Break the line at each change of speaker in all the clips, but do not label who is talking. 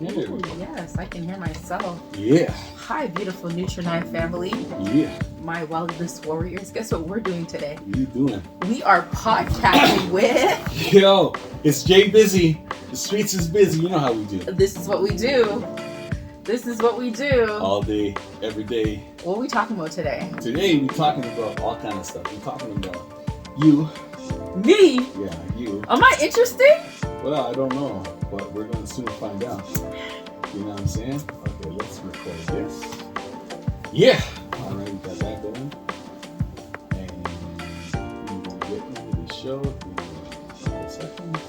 Ooh, yes, I can hear myself.
Yeah.
Hi, beautiful NutriNai family.
Yeah.
My wellness warriors. Guess what we're doing today?
What are you doing?
We are podcasting with...
Yo, it's Jay Bizzee. The streets is busy. You know how we do.
This is what we do. This is what we do.
All day, every day.
What are we talking about today?
Today, we're talking about all kind of stuff. We're talking about you.
Me?
Yeah, you.
Am I interesting?
Well, I don't know, but we're going to soon find out. You know what I'm saying? Okay, let's record this. Yeah. All right, we got that going. And we're going to get into the show in a couple seconds.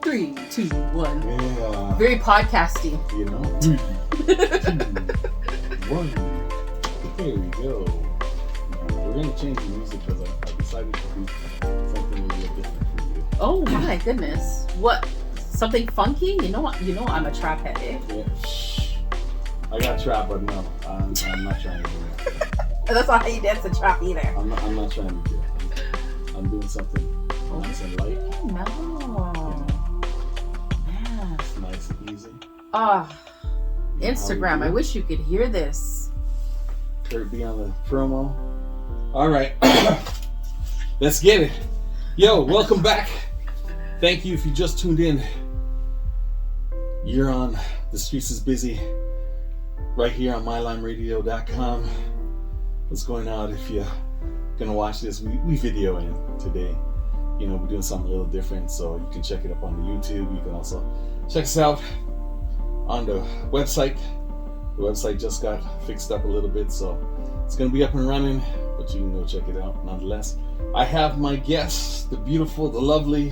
3, 2, 1.
Yeah.
Very podcasty.
You know? 3, 2, 1. Here we go. We're going to change the music because I decided to do something a little different for you.
Oh my goodness. What? Something funky? You know what? You know I'm a trap head, eh?
Yeah. Shh. I got trap, but no, I'm not trying to do that.
That's not how you dance a trap either.
I'm not trying to do it. I'm doing something nice and light.
No. Man.
It's nice and easy.
Instagram. I wish you could hear this.
Kurt be on the promo. All right. Let's get it. Yo, welcome back. Thank you if you just tuned in. You're on The Streets is Busy right here on mylimeradio.com. What's going on if you're gonna watch this? We video in today. You know, we're doing something a little different, so you can check it up on the YouTube. You can also check us out on the website. The website just got fixed up a little bit, so it's gonna be up and running, but you can go check it out nonetheless. I have my guest, the beautiful, the lovely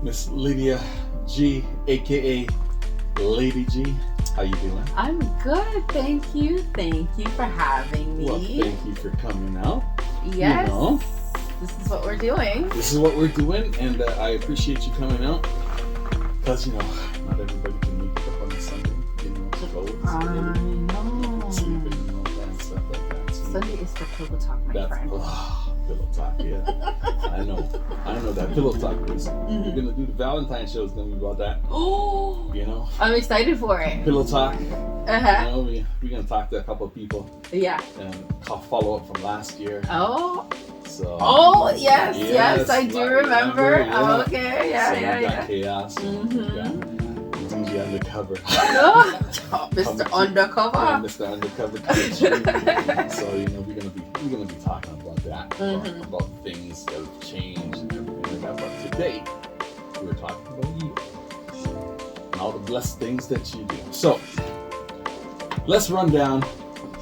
Miss Lydia G, aka Lady G. How you doing?
I'm good, thank you. Thank you for having me.
Well, thank you for coming out.
Yes.
You know,
this is what we're doing.
this is what we're doing, and I appreciate you coming out because, you know, not everybody can make it up on a Sunday. You know,
I know.
sleeping and all that and stuff like that. So
Sunday is for pillow talk, my friend.
Pillow talk, yeah. I know that pillow talk is.
Mm-hmm.
We're gonna do the Valentine show. It's gonna be about that.
Oh,
You know,
I'm excited for it.
pillow talk.
Uh-huh.
You know, we're gonna talk to a couple of people
Yeah.
and follow up from last year.
Oh.
So.
Oh, yes, I do remember.
Yeah.
Oh, okay, yeah,
So
yeah,
we got
yeah.
Chaos. And we got DJ Undercover.
Oh, Mr. Undercover.
Yeah, Mr. Undercover. So, you know, we're gonna be talking about that, about things that have changed and everything like that. But today, we're talking about you and all the blessed things that you do. So, let's run down.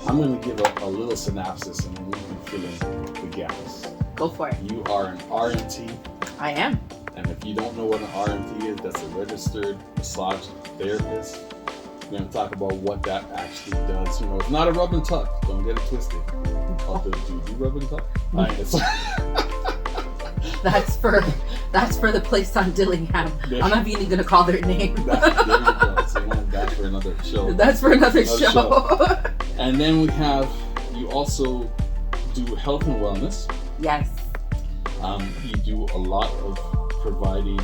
I'm gonna give a little synopsis, and then we can fill in the gaps.
Go for it.
You are an RMT.
I am.
And if you don't know what an RMT is, that's a registered massage therapist. We're going to talk about what that actually does. You know, it's not a rub and tuck. Don't get it twisted. Also, do you do rub and tuck?
That's for the place on Dillingham. I'm not even going to call their name.
There you go. So, you know, that's for another show.
That's for another show.
And then you also do health and wellness.
Yes.
You do a lot of providing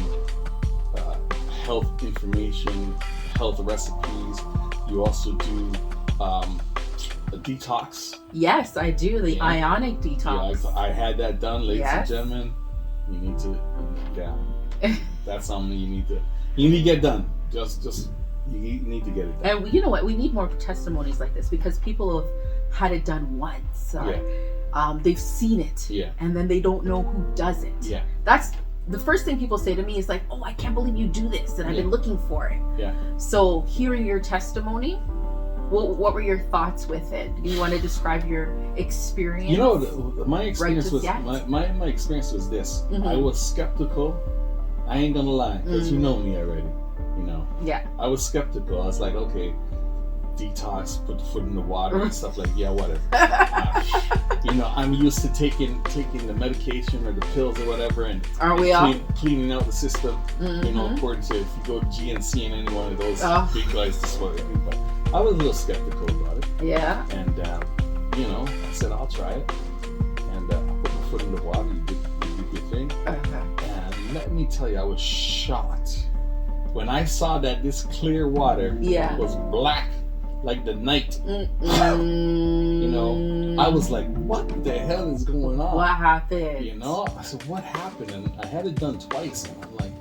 health information, health recipes. You also do a detox.
Yes, I do. The ionic detox.
Yeah, I had that done, ladies and
Yes.
gentlemen. You need to, that's something you need to get done. Just you need to get it done.
And you know what? We need more testimonies like this because people have had it done once. They've seen it.
Yeah.
And then they don't know who does it.
Yeah.
That's the first thing people say to me is like, oh, I can't believe you do this. And I've been looking for it.
Yeah.
So hearing your testimony, what were your thoughts with it? Do you want to describe your experience?
You know, my experience was my experience was this. I was skeptical. I ain't gonna lie, because you know me already. You know.
Yeah.
I was skeptical. I was like, okay, detox, put the foot in the water and stuff like, yeah, whatever. You know, I'm used to taking the medication or the pills or whatever, and cleaning out the system. You know, according to if you go to GNC and any one of those big guys, this is what they do. But I was a little skeptical about it.
Yeah.
And you know, I said I'll try it, and I put my foot in the water. You did your thing, and let me tell you, I was shocked when I saw that this clear water was black like the night, you know, I was like, what the hell is going on?
What happened?
You know, I said, what happened? And I had it done twice, and I'm like,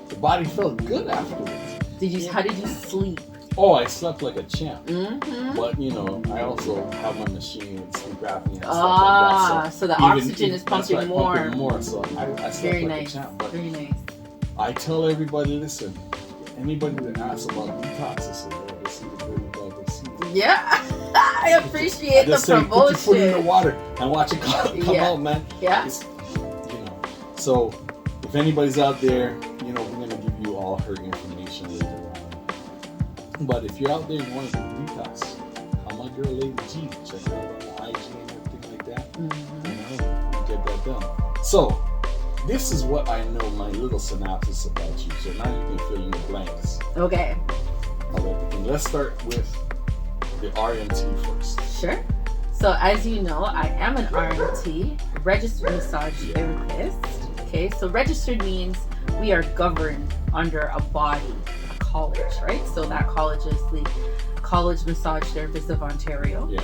the body felt good afterwards.
How did you sleep?
Oh, I slept like a champ. But, you know, I also have my machine with sleep apnea and stuff like that.
So the oxygen is pumping more.
So I slept like a champ. But
very nice.
I tell everybody, listen, anybody that asks about detox, I say, this is the good dog they see.
Yeah, I appreciate the promotion.
Put your foot in the water and watch it come out, man.
Yeah.
You know, so if anybody's out there, you know, we're gonna give you all her information later on. But if you're out there and you want to do detox, call my girl Lady G. Check her out on IG and everything like that. You know, get that done. So this is what I know, my little synopsis about you. So now you can fill in the blanks.
Okay.
Of everything. Let's start with the RMT first.
Sure. So as you know, I am an RMT, registered massage therapist. Okay, so registered means we are governed under a body, a college, right? So that college is the College Massage Therapists of Ontario.
Yeah.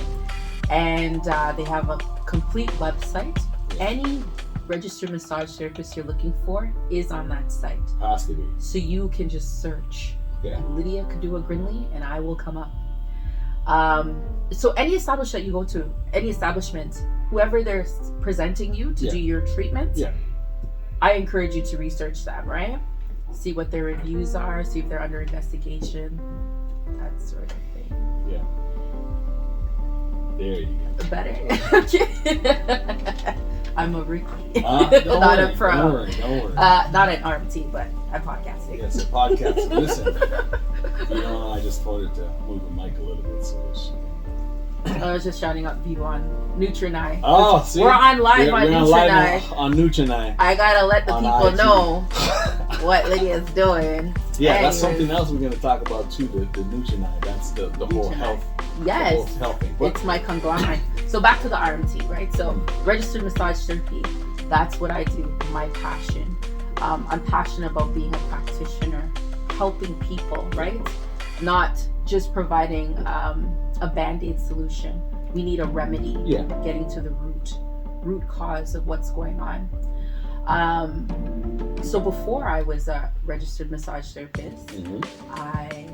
And they have a complete website. Any registered massage therapist you're looking for is on that site.
Has to be.
So you can just search.
Yeah.
Lydia Kadua Grinley and I will come up. So any establishment you go to, any establishment, whoever they're presenting you to do your treatment, I encourage you to research them, right? See what their reviews are, see if they're under investigation, that sort of thing.
Yeah. There you go.
Better? I'm a rookie.
Not
a pro.
Don't worry.
Not an RMT, but I'm podcasting.
Yes, a podcast. Listen, you know, I just told her to move the mic a little bit so she...
I was just shouting out people on NutriNai.
Oh, see?
We're on live on NutriNai.
On NutriNai.
I gotta let the people know what Lydia's doing.
Yeah, that's something else we're gonna talk about too. The NutriNai. That's the whole health.
Yes,
the whole health thing.
It's my conglomerate. So back to the RMT, right? So registered massage therapy. That's what I do. My passion. I'm passionate about being a practitioner, helping people, right? Not just providing a band-aid solution. We need a remedy.
Yeah. Getting
to the root cause of what's going on. So before I was a registered massage therapist, I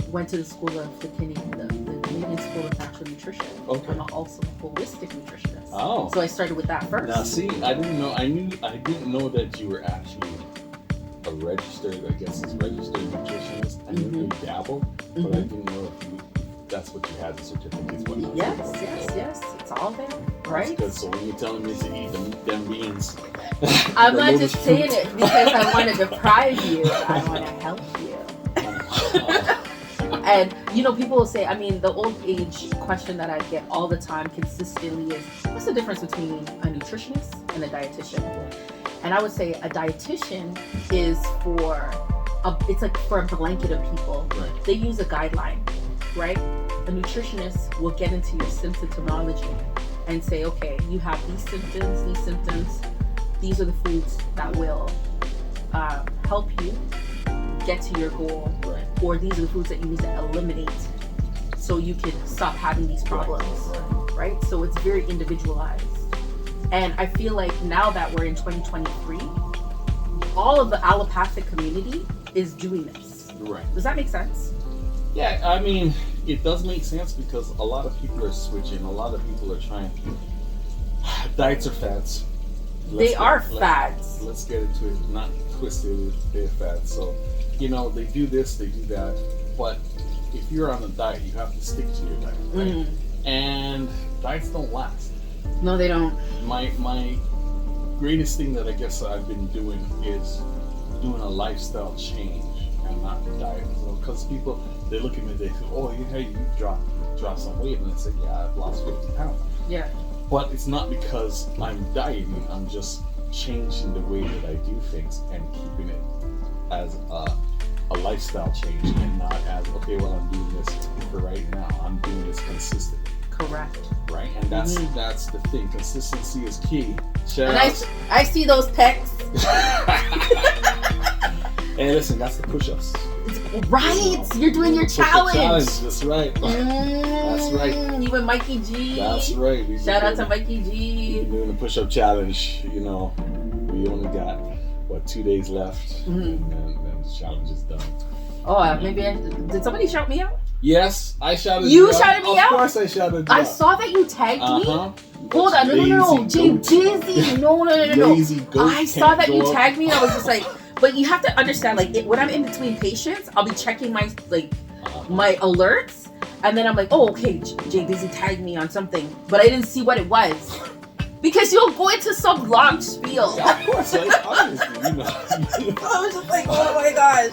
went to the school of the Canadian School of Natural Nutrition.
Okay.
I'm also a holistic nutritionist.
Oh.
So I started with that first.
Now see, I didn't know that you were actually a registered, I guess it's registered nutritionist. I knew you dabbled, but I didn't know if that's what you had, the certificates.
Yes. It's all there, right?
That's good. So when you're telling me to eat them beans,
I'm not just saying it because I want to deprive you. I want to help you. And, you know, people will say, I mean, the old age question that I get all the time consistently is, what's the difference between a nutritionist and a dietitian? And I would say a dietitian is for a blanket of people.
Right.
They use a guideline, right? A nutritionist will get into your symptomatology and say, okay, you have these symptoms. These are the foods that will help you get to your goal,
right.
Or these are the foods that you need to eliminate so you can stop having these problems, right? So it's very individualized. And I feel like now that we're in 2023, all of the allopathic community is doing this.
Right.
Does that make sense?
Yeah, I mean, it does make sense because a lot of people are switching. A lot of people are trying. Diets are fads.
They are fads.
Let's get into it. Not twisted, they're fads. So, you know, they do this, they do that. But if you're on a diet, you have to stick to your diet, right? And diets don't last.
No, they don't.
My greatest thing that I guess I've been doing is doing a lifestyle change and not diet. Because people, they look at me, they say, oh, you dropped some weight. And I say, yeah, I've lost 50 pounds.
Yeah.
But it's not because I'm dieting, I'm just changing the way that I do things and keeping it as a lifestyle change and not as, okay, well, I'm doing this for right now. I'm doing this consistently.
Correct.
Right? And that's the thing. Consistency is key.
And I see those texts.
Hey, listen, that's the push-ups.
Right, you're doing your challenge.
That's right. That's right.
You and Mikey G.
That's right.
Shout out to Mikey G.
We're doing the push-up challenge. You know, we only got 2 days left, and then the challenge is done.
Oh, maybe did somebody shout me out?
Yes, I shouted
you shouted me out.
Of course, I shouted you
I
out.
saw that you tagged me. Hold on, no, Bizzee, no.
Lazy goat
I saw that you tagged me, and I was just like, but you have to understand, like, when I'm in between patients, I'll be checking my my alerts, and then I'm like, oh, okay, Bizzee tagged me on something, but I didn't see what it was. Because you'll go into some long spiel.
Yeah, of course, obviously,
I was just like, oh my gosh.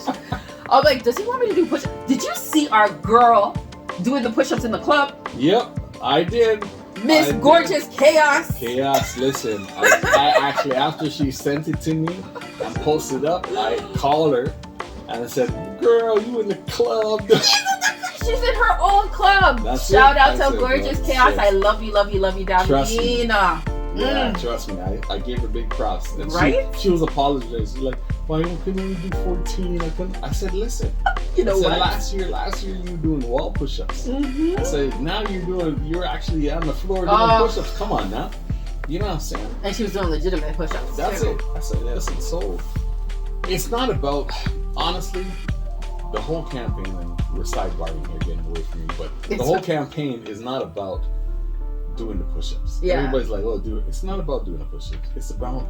I was like, does he want me to do push-ups? Did you see our girl doing the push-ups in the club?
Yep, I did.
Miss Gorgeous Chaos.
Chaos, listen. I actually, after she sent it to me and posted up, I called her and I said, girl, you in the club.
She's in her own club. Shout out to Gorgeous Chaos. I love you, Davina.
Yeah, trust me. I gave her big props. And she was apologizing. She's like, why couldn't only do 14? I said, listen.
You know what?
Last year you were doing wall push-ups. I said, now you're actually on the floor doing push-ups. Come on now. You know what I'm saying?
And she was doing legitimate push-ups.
That's it. I said, listen, so it's not about, honestly, the whole campaign, and we're sidebarring here, getting away from me, but the whole campaign is not about doing the push-ups. Yeah. Everybody's like, oh, do it. It's not about doing the push-ups. It's about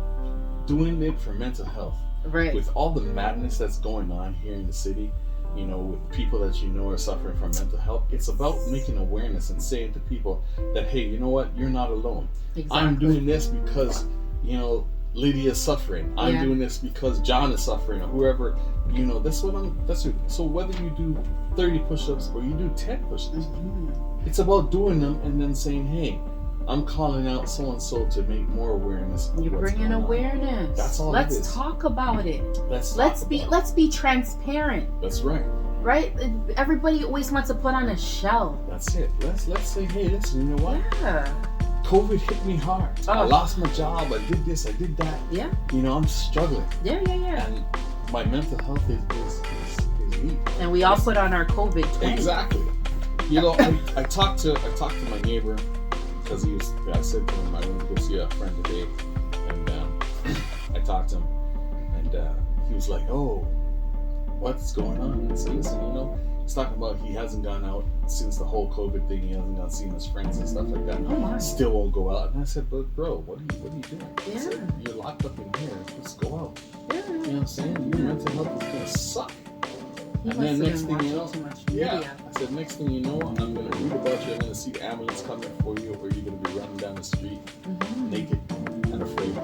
doing it for mental health.
Right.
With all the madness that's going on here in the city, you know, with people that you know are suffering from mental health, it's about making awareness and saying to people that, hey, you know what? You're not alone. Exactly. I'm doing this because, you know, Lydia's suffering. I'm doing this because John is suffering, or whoever, you know, so whether you do 30 push-ups or you do 10 push-ups, it's about doing them and then saying, hey, I'm calling out so-and-so to make more awareness.
You're bringing awareness.
That's all
Let's
it is.
talk about it.
Let's
be transparent.
That's right.
Right? Everybody always wants to put on a shell.
That's it. Let's say, hey, listen, you know what?
Yeah.
COVID hit me hard. I lost my job. I did this. I did that.
Yeah.
You know, I'm struggling.
Yeah.
And my mental health is weak.
And we all put on our COVID 20.
Exactly. You know, I talked to my neighbor, because I said to him, I went to go see a friend today, and I talked to him, and he was like, oh, what's going on? I said, listen, you know, he's talking about he hasn't gone out since the whole COVID thing. He hasn't gone seeing his friends and stuff like that. Still won't go out. And I said, but bro, what are you doing? I said, you're locked up in here. Just go out. You know what I'm saying? Your mental health is gonna suck. And then next thing you know, I said, next thing you know, I'm going to read about you. I'm going to see the ambulance coming for you, or you're going to be running down the street naked and afraid.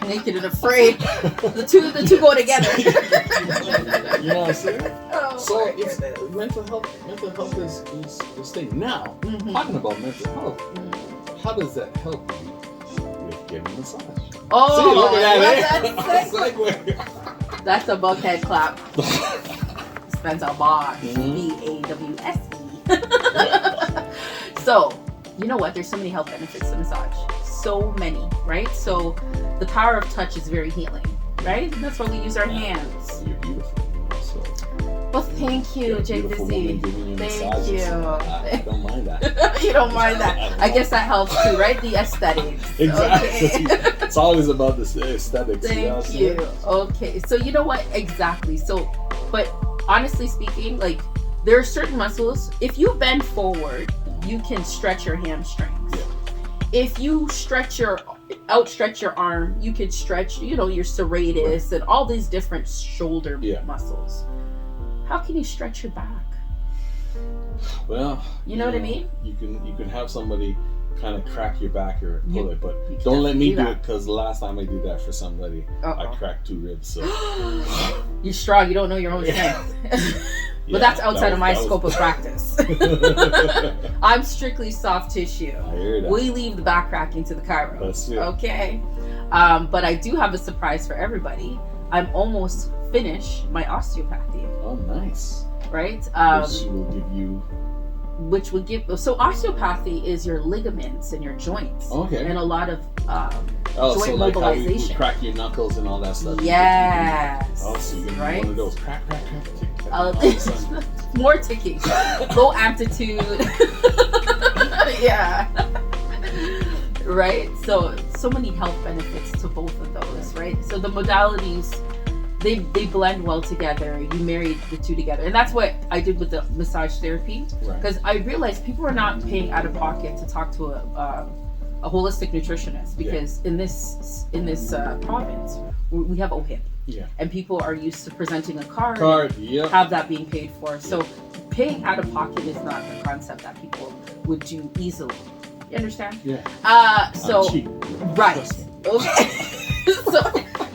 Naked and afraid. The two go together.
You know what I'm saying? So it's mental health is this thing. Now, talking about mental health, how does that help you with getting a massage?
Oh,
see, look at
that. That's a buckhead clap. Spencer Boss, BAWSE. So, you know what? There's so many health benefits to massage. So many, right? So, the power of touch is very healing, right? That's why we use our hands.
You're beautiful.
Well, thank you, Bizzee. Thank you.
I don't mind that.
You don't mind that. I guess that helps too, right? The aesthetics.
Exactly.
Okay.
It's always about the aesthetics.
Thank you. Okay. So you know what? Exactly. So, but honestly speaking, like, there are certain muscles. If you bend forward, you can stretch your hamstrings.
Yeah.
If you outstretch your arm, you can stretch, you know, your serratus and all these different shoulder muscles. How can you stretch your back?
Well,
you know what I mean?
You can have somebody kind of crack your back or pull it, but don't let me do it, because the last time I did that for somebody, I cracked 2 ribs. So
you're strong. You don't know your own strength. But that's outside of my scope of practice. I'm strictly soft tissue.
I hear that.
We leave the back cracking to the chiro.
That's it.
Okay. But I do have a surprise for everybody. I'm almost finished my osteopathy.
Oh, nice.
Right?
Which will give you...
So osteopathy is your ligaments and your joints.
Okay.
And a lot of joint
so like
mobilization.
how we crack your knuckles and all that stuff.
Yes.
Oh, so you're gonna be one of those crack.
More ticking. Low amplitude. Yeah. Right? So many health benefits to both of those, right? So the modalities, they blend well together. You marry the two together. And that's what I did with the massage therapy. Because I realized people are not paying out of pocket to talk to a holistic nutritionist, because in this province we have OHIP.
Yeah.
And people are used to presenting a card have that being paid for. So paying out of pocket is not the concept that people would do easily. You understand?
Yeah.
So right. Okay. so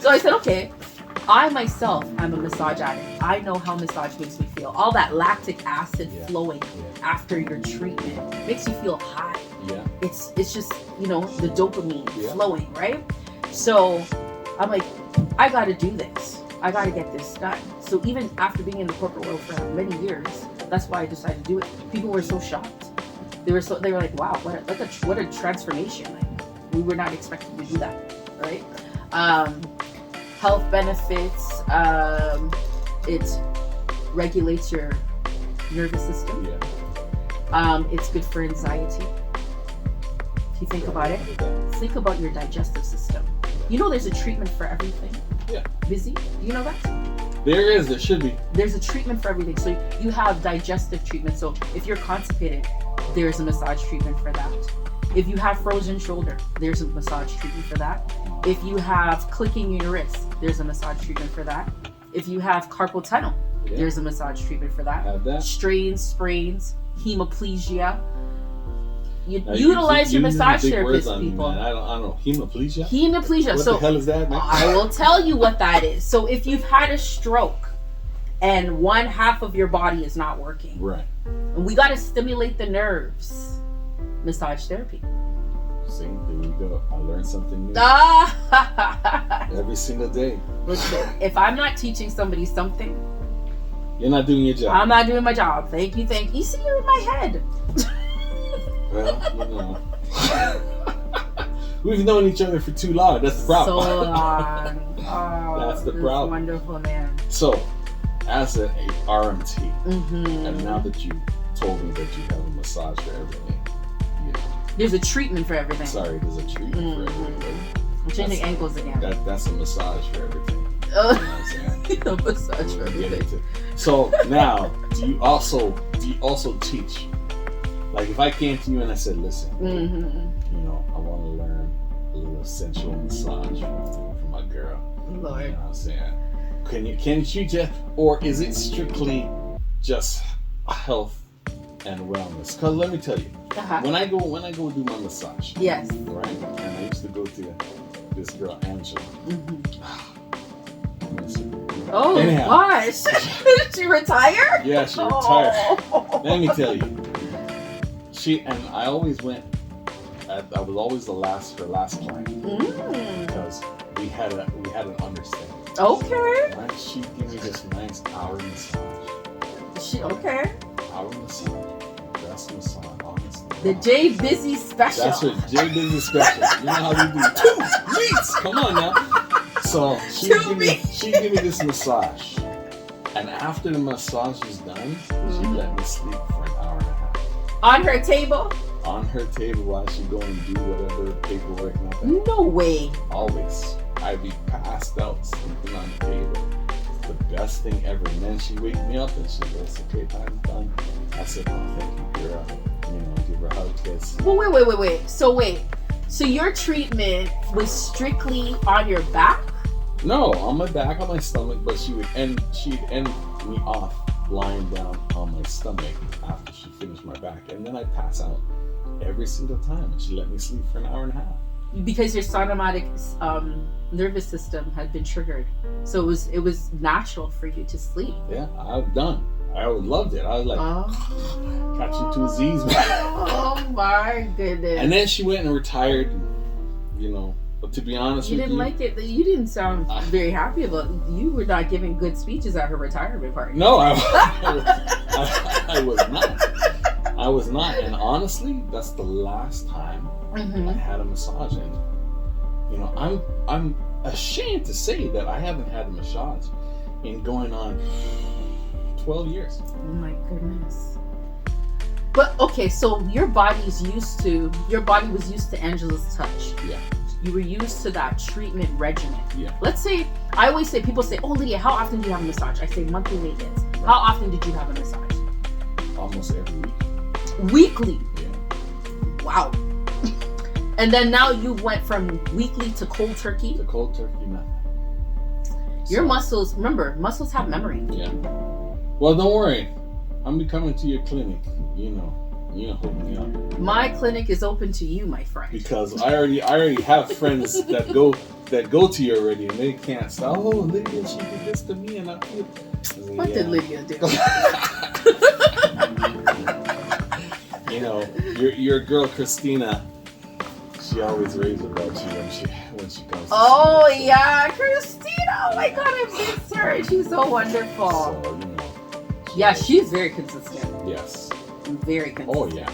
I said, okay, I myself am a massage addict. I know how massage makes me feel. All that lactic acid flowing after your treatment makes you feel high.
Yeah.
It's just, the dopamine flowing, right? So I'm like, I gotta do this. I gotta get this done. So even after being in the corporate world for many years, that's why I decided to do it. People were so shocked. They were like, wow, what a transformation. Like, we were not expecting to do that, right? Health benefits, it regulates your nervous system. It's good for anxiety. If you think about it, think about your digestive system. There's a treatment for everything.
Yeah.
Bizzee, do you know that?
There should be.
There's a treatment for everything. So you have digestive treatment. So if you're constipated, there's a massage treatment for that. If you have frozen shoulder, there's a massage treatment for that. If you have clicking in your wrist, there's a massage treatment for that. If you have carpal tunnel, there's a massage treatment for that.
Have that.
Strains, sprains, hemiplegia. Utilize your massage therapist, people.
I don't know. Hemiplegia?
Hemiplegia.
What the hell is that, man?
I will tell you what that is. So if you've had a stroke and one half of your body is not working,
right,
and we got to stimulate the nerves, massage therapy.
See, there you go. I learned something new every single day.
Listen, if I'm not teaching somebody something,
you're not doing your job.
I'm not doing my job. Thank you. You see, you're in my head.
Well, we've known each other for too long. That's the problem.
So long. Oh,
that's the problem.
Wonderful, man.
So, as an RMT, and now that you told me that you have a massage for everything,
there's a treatment for everything.
Sorry, there's a treatment for everything.
I'm changing ankles again.
That's a massage for everything.
A massage for everything.
So now, do you also teach? Like, if I came to you and I said, listen, I want to learn a little sensual massage from my girl.
Lord.
You know what I'm saying? Can you just, or is it strictly just health and wellness? Because let me tell you, when I go do my massage,
yes,
right, and I used to go to this girl Angela.
Oh,
anyhow,
gosh. Did she retire?
Yeah, she retired. Let me tell you. I always went. I was always her last client because we had an understanding.
Okay.
Right? She'd give me this nice hour massage. Hour massage, best massage, honestly.
The J Bizzee special.
That's her J Bizzee special. You know how we do 2 weeks. Come on now. So she'd give me this massage, and after the massage is done, she'd let me sleep for an hour and a half.
On her table?
On her table while she go and do whatever paperwork and all that.
No way.
Always. I'd be passed out sleeping on the table. It's the best thing ever. And then she wake me up and she goes, okay, I'm done. I said, oh, thank you, girl. Give her a hug, kiss.
Well, wait. So your treatment was strictly on your back?
No, on my back, on my stomach, but she'd end me off lying down on my stomach after she finished my back, and then I'd pass out every single time, and she let me sleep for an hour and a half.
Because your somatic nervous system had been triggered, so it was natural for you to sleep.
Yeah, I've done. I loved it. I was like, catching 2 Z's, man.
Oh my goodness.
And then she went and retired, but to be honest with you.
You didn't like it? You didn't sound very happy about it. You were not giving good speeches at her retirement party.
No, I was not. I was not. And honestly, that's the last time I had a massage. And You know, I'm ashamed to say that I haven't had a massage in going on 12 years.
Oh my goodness. But okay, so your body was used to Angela's touch.
Yeah.
You were used to that treatment regimen.
Yeah.
Let's say, I always say, people say, oh Lydia, how often do you have a massage? I say monthly maintenance. Right. How often did you have a massage?
Almost every week.
Weekly?
Yeah.
Wow. And then now you went from weekly to cold turkey?
To cold turkey, nothing.
Your muscles, remember, muscles have memory.
Yeah. Well, don't worry. I'm coming to your clinic. You know, hook me up.
My clinic is open to you, my friend.
Because I already have friends that go to you already, and they can't stop. Oh, Lydia, she did this to me, and I feel.
What did Lydia do?
You know, your girl Christina. She always raves about you when she comes.
Oh yeah, Christina! Oh my God, I miss her. She's so wonderful.
So,
yeah, she's very consistent.
Yes.
Very consistent.
Oh yeah.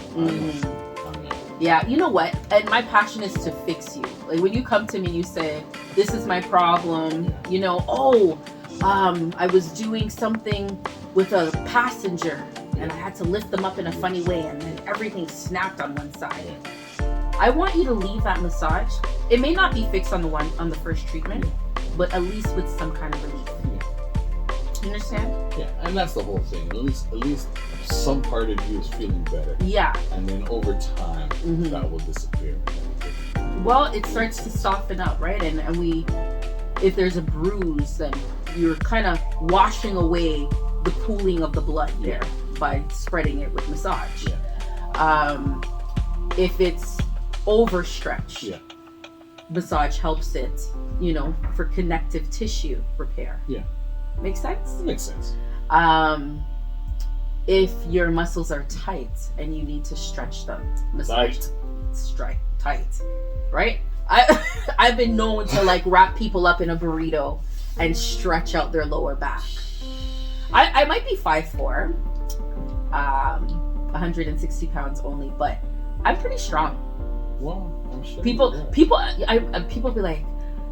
Yeah, you know what? And my passion is to fix you. Like when you come to me, you say, "This is my problem."
Yeah.
You know, I was doing something with a passenger, and I had to lift them up in a funny way, and then everything snapped on one side.
Yeah.
I want you to leave that massage. It may not be fixed on the first treatment, but at least with some kind of relief.
Yeah.
You understand?
Yeah, and that's the whole thing. At least some part of you is feeling better.
Yeah.
And then over time, that will disappear.
Well, it starts to soften up, right? And if there's a bruise, then you're kind of washing away the pooling of the blood there by spreading it with massage.
Yeah.
If it's overstretched, massage helps it, for connective tissue repair.
Yeah.
Make sense?
It makes sense.
If your muscles are tight and you need to stretch them, massage tight, right? I've been known to wrap people up in a burrito and stretch out their lower back. I might be 5'4", 160 pounds only, but I'm pretty strong.
Well, I'm sure.
People be like,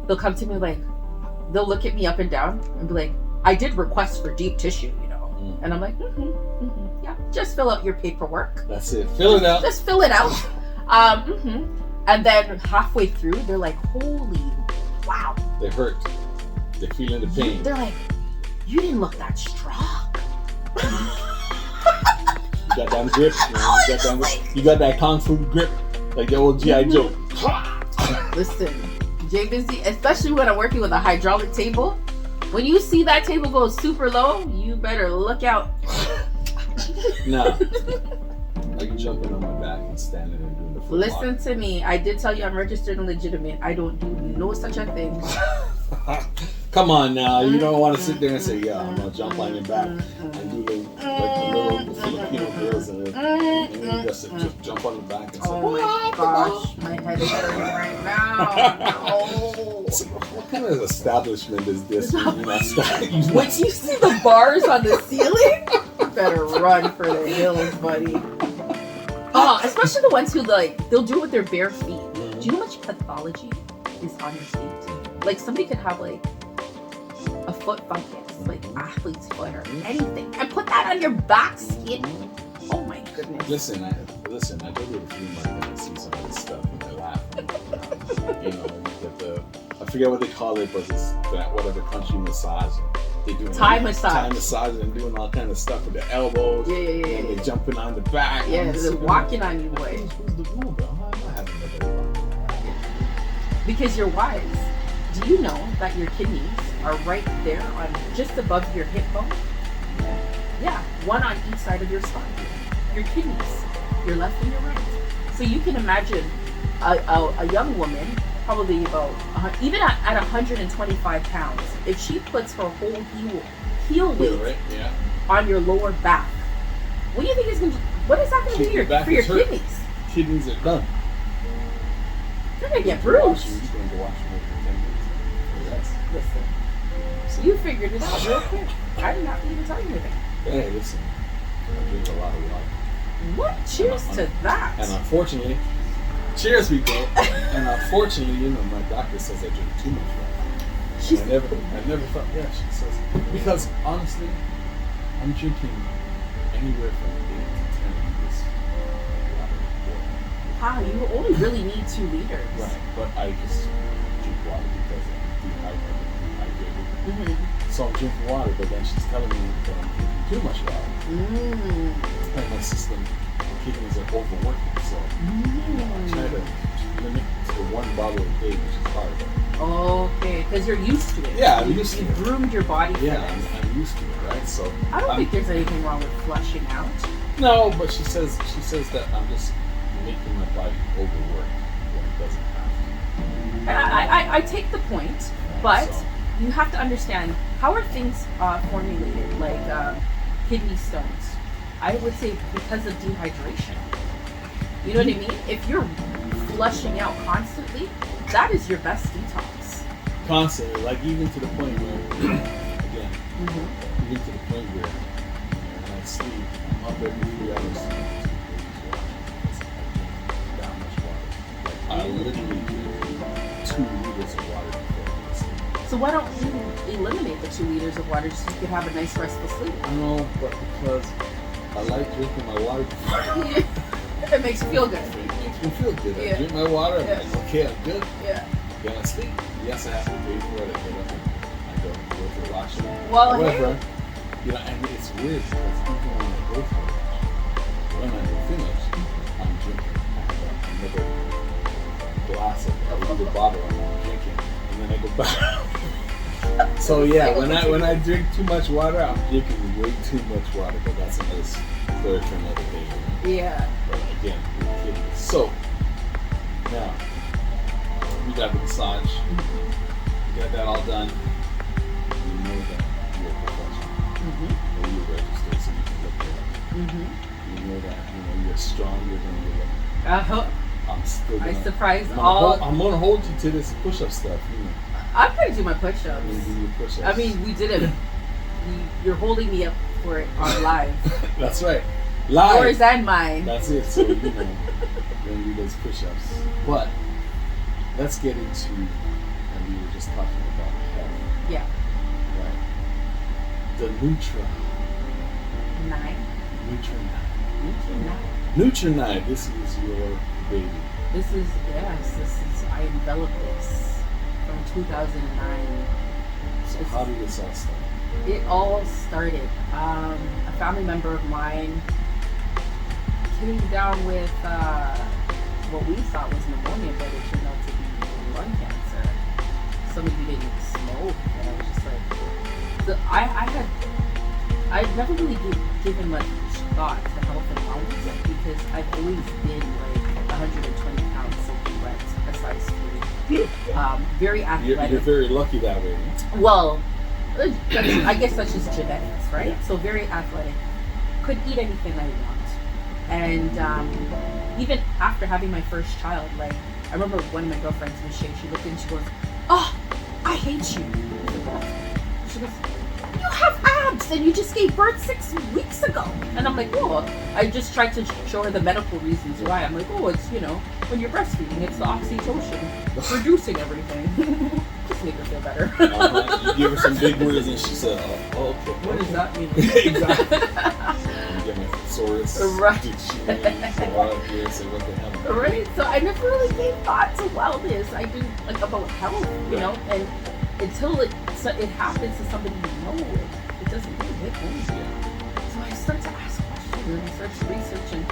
they'll come to me they'll look at me up and down and be like, I did request for deep tissue, and I'm like, yeah, just fill out your paperwork.
That's it. Fill it out.
Just fill it out. And then halfway through, they're like, holy wow.
They hurt. They're feeling the pain.
They're like, you didn't look that strong.
You got that grip, man. You got that kung fu grip, like the old G.I. Joe.
Listen, Bizzee, especially when I'm working with a hydraulic table, when you see that table go super low, you better look out.
Nah. Like jumping on my back and standing and doing the full
Listen to me. I did tell you I'm registered and legitimate. I don't do no such a thing.
Come on now. You don't want to sit there and say, yeah, I'm going to jump on your back and do the little Filipino girls and just jump on the back and say,
oh my gosh, my head is hurting right now. No.
So what kind of establishment is this when you're not starting?
When you see the bars on the ceiling, you better run for the hills, buddy. Especially the ones who they'll do it with their bare feet. Do you know how much pathology is on your feet? Somebody could have a foot fungus, athlete's foot or anything, and put that on your back skin. Oh my goodness.
Listen, I go to the flea market and see some of this stuff and I laugh. You get I forget what they call it, but it's that whatever country massage. They do Thai massage and doing all kind of stuff with their elbows.
Yeah.
And they're jumping on the back.
Yeah, they're walking on you, boy.
Who's the rule, bro? I'm not having nobody.
Because you're wise. Do you know that your kidneys are right there on just above your hip bone? Yeah, one on each side of your spine. Your kidneys, your left and your right. So you can imagine a young woman, probably about, even at 125 pounds, if she puts her whole heel weight on your lower back, what do you think what is that going to do for your kidneys?
Kidneys are done.
They're going to get bruised.
You're going to watch them for 10 minutes.
Listen, you figured it out real quick. I didn't have to even tell you anything.
Hey, listen, I drink a lot of water.
What? Cheers to that.
And unfortunately, cheers, we go. And unfortunately, you know, my doctor says I drink too much water. I never thought. Yeah, she says because honestly, I'm drinking anywhere from 8 to 10 liters of water.
Wow, you only really need 2 liters.
Right, but I just drink water because I'm dehydrated. So I'm drinking water, but then she's telling me that I'm drinking too much water. And my system, my kidneys are overworking, so I try to limit to 1 bottle a day, which is hard.
Okay, because you're used to it.
Yeah, I'm used to it.
You've groomed your body for this.
I'm used to it, right? So
I don't think there's anything wrong with flushing out.
No, but she says that I'm just making my body overwork when it doesn't have to.
And I take the point, but you have to understand how are things formulated, like kidney stones. I would say because of dehydration. You know what I mean? If you're flushing out constantly, that is your best detox.
Constantly, like even to the point where, again, even to the point where when I sleep, I'm up every 3 hours. That much water. Like I literally drink 2 liters of water before I sleep.
So why don't you eliminate the 2 liters of water just so you can have a nice restful sleep?
No, but because I like drinking my water before.
It makes you feel good.
It makes me feel good. I drink my water, I'm like, okay, I'm good. Then I sleep. Yes, I have to pay for it. I get up and I go to the washroom.
Well,
however, you know, and it's weird because even when I go to the washroom, when I finish, I'm drinking another glass of another bottle and I'm drinking, and then I go back. So yeah, when I drink too much water, I'm drinking way too much water, but that's another story for another day.
Yeah.
But again, we're kidding. So now we got the massage. We got that all done. You know that you're a professional. You know you're registered, so you can look it up. You know that you're stronger than you look. I'm still gonna, I'm gonna hold you to this push-up stuff. You know.
I'm gonna do my push-ups.
Push-ups.
I mean, we did it. You're holding me up for it on live.
That's right. Live.
Yours and mine.
That's it. So you know, we're gonna do those push-ups. But let's get into, and we were just talking about health.
Yeah.
Right. The NutriNai. This is your baby.
This is I enveloped this from 2009.
So how did this all start?
It all started. A family member of mine came down with what we thought was pneumonia, but it turned out to be lung cancer. Somebody who didn't smoke, and I was just like, I'd never really given much thought to health and wellness because I've always been like 120 pounds soaking wet, a size 3. Very athletic.
You're very lucky that way.
Well, I guess that's just genetics, right? Yeah. So very athletic. Could eat anything I want. And even after having my first child, like, I remember one of my girlfriends, Michelle, she looked in, she goes, "Oh, I hate you." She goes, "You have abs and you just gave birth 6 weeks ago." And I'm like, "Oh," I just tried to show her the medical reasons why. I'm like, "Oh, it's, when you're breastfeeding, it's the oxytocin reducing everything." Just make her feel better.
You give her some big words and she said, "Oh, okay."
What does that mean?
Exactly. You get my thesaurus.
Right.
What the hell?
Right. So I never really gave thought to wellness. I didn't about health, you know, and until it happens to somebody you know, it doesn't really hit home. So I start to ask questions and I start to research, and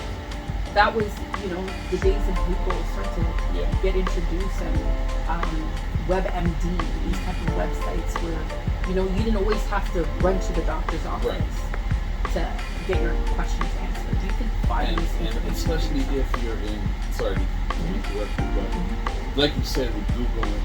that was, the days of Google start to get introduced, and WebMD, these type of websites where, you didn't always have to run to the doctor's office to get your questions answered. You could find these things.
And especially if you're in, sorry to interrupt you, but like you said with Google and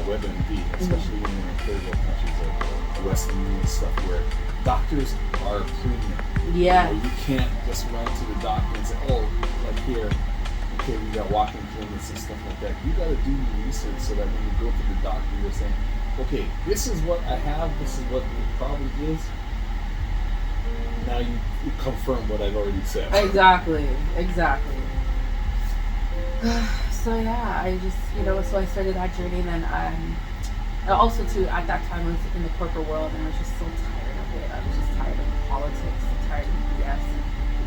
WebMD, especially when you're in third world countries like Western Union stuff where doctors are premium.
Yeah.
You can't just run to the doctor and say, "Oh, like here, okay, we got walk-in clinics and stuff like that." You got to do your research so that when you go to the doctor, you're saying, "Okay, this is what I have. This is what the problem is." Now you confirm what I've already said.
Exactly. So yeah, I just, so I started that journey. And then also too, at that time I was in the corporate world, and I was just so tired of it. I was just tired of politics, tired of BS,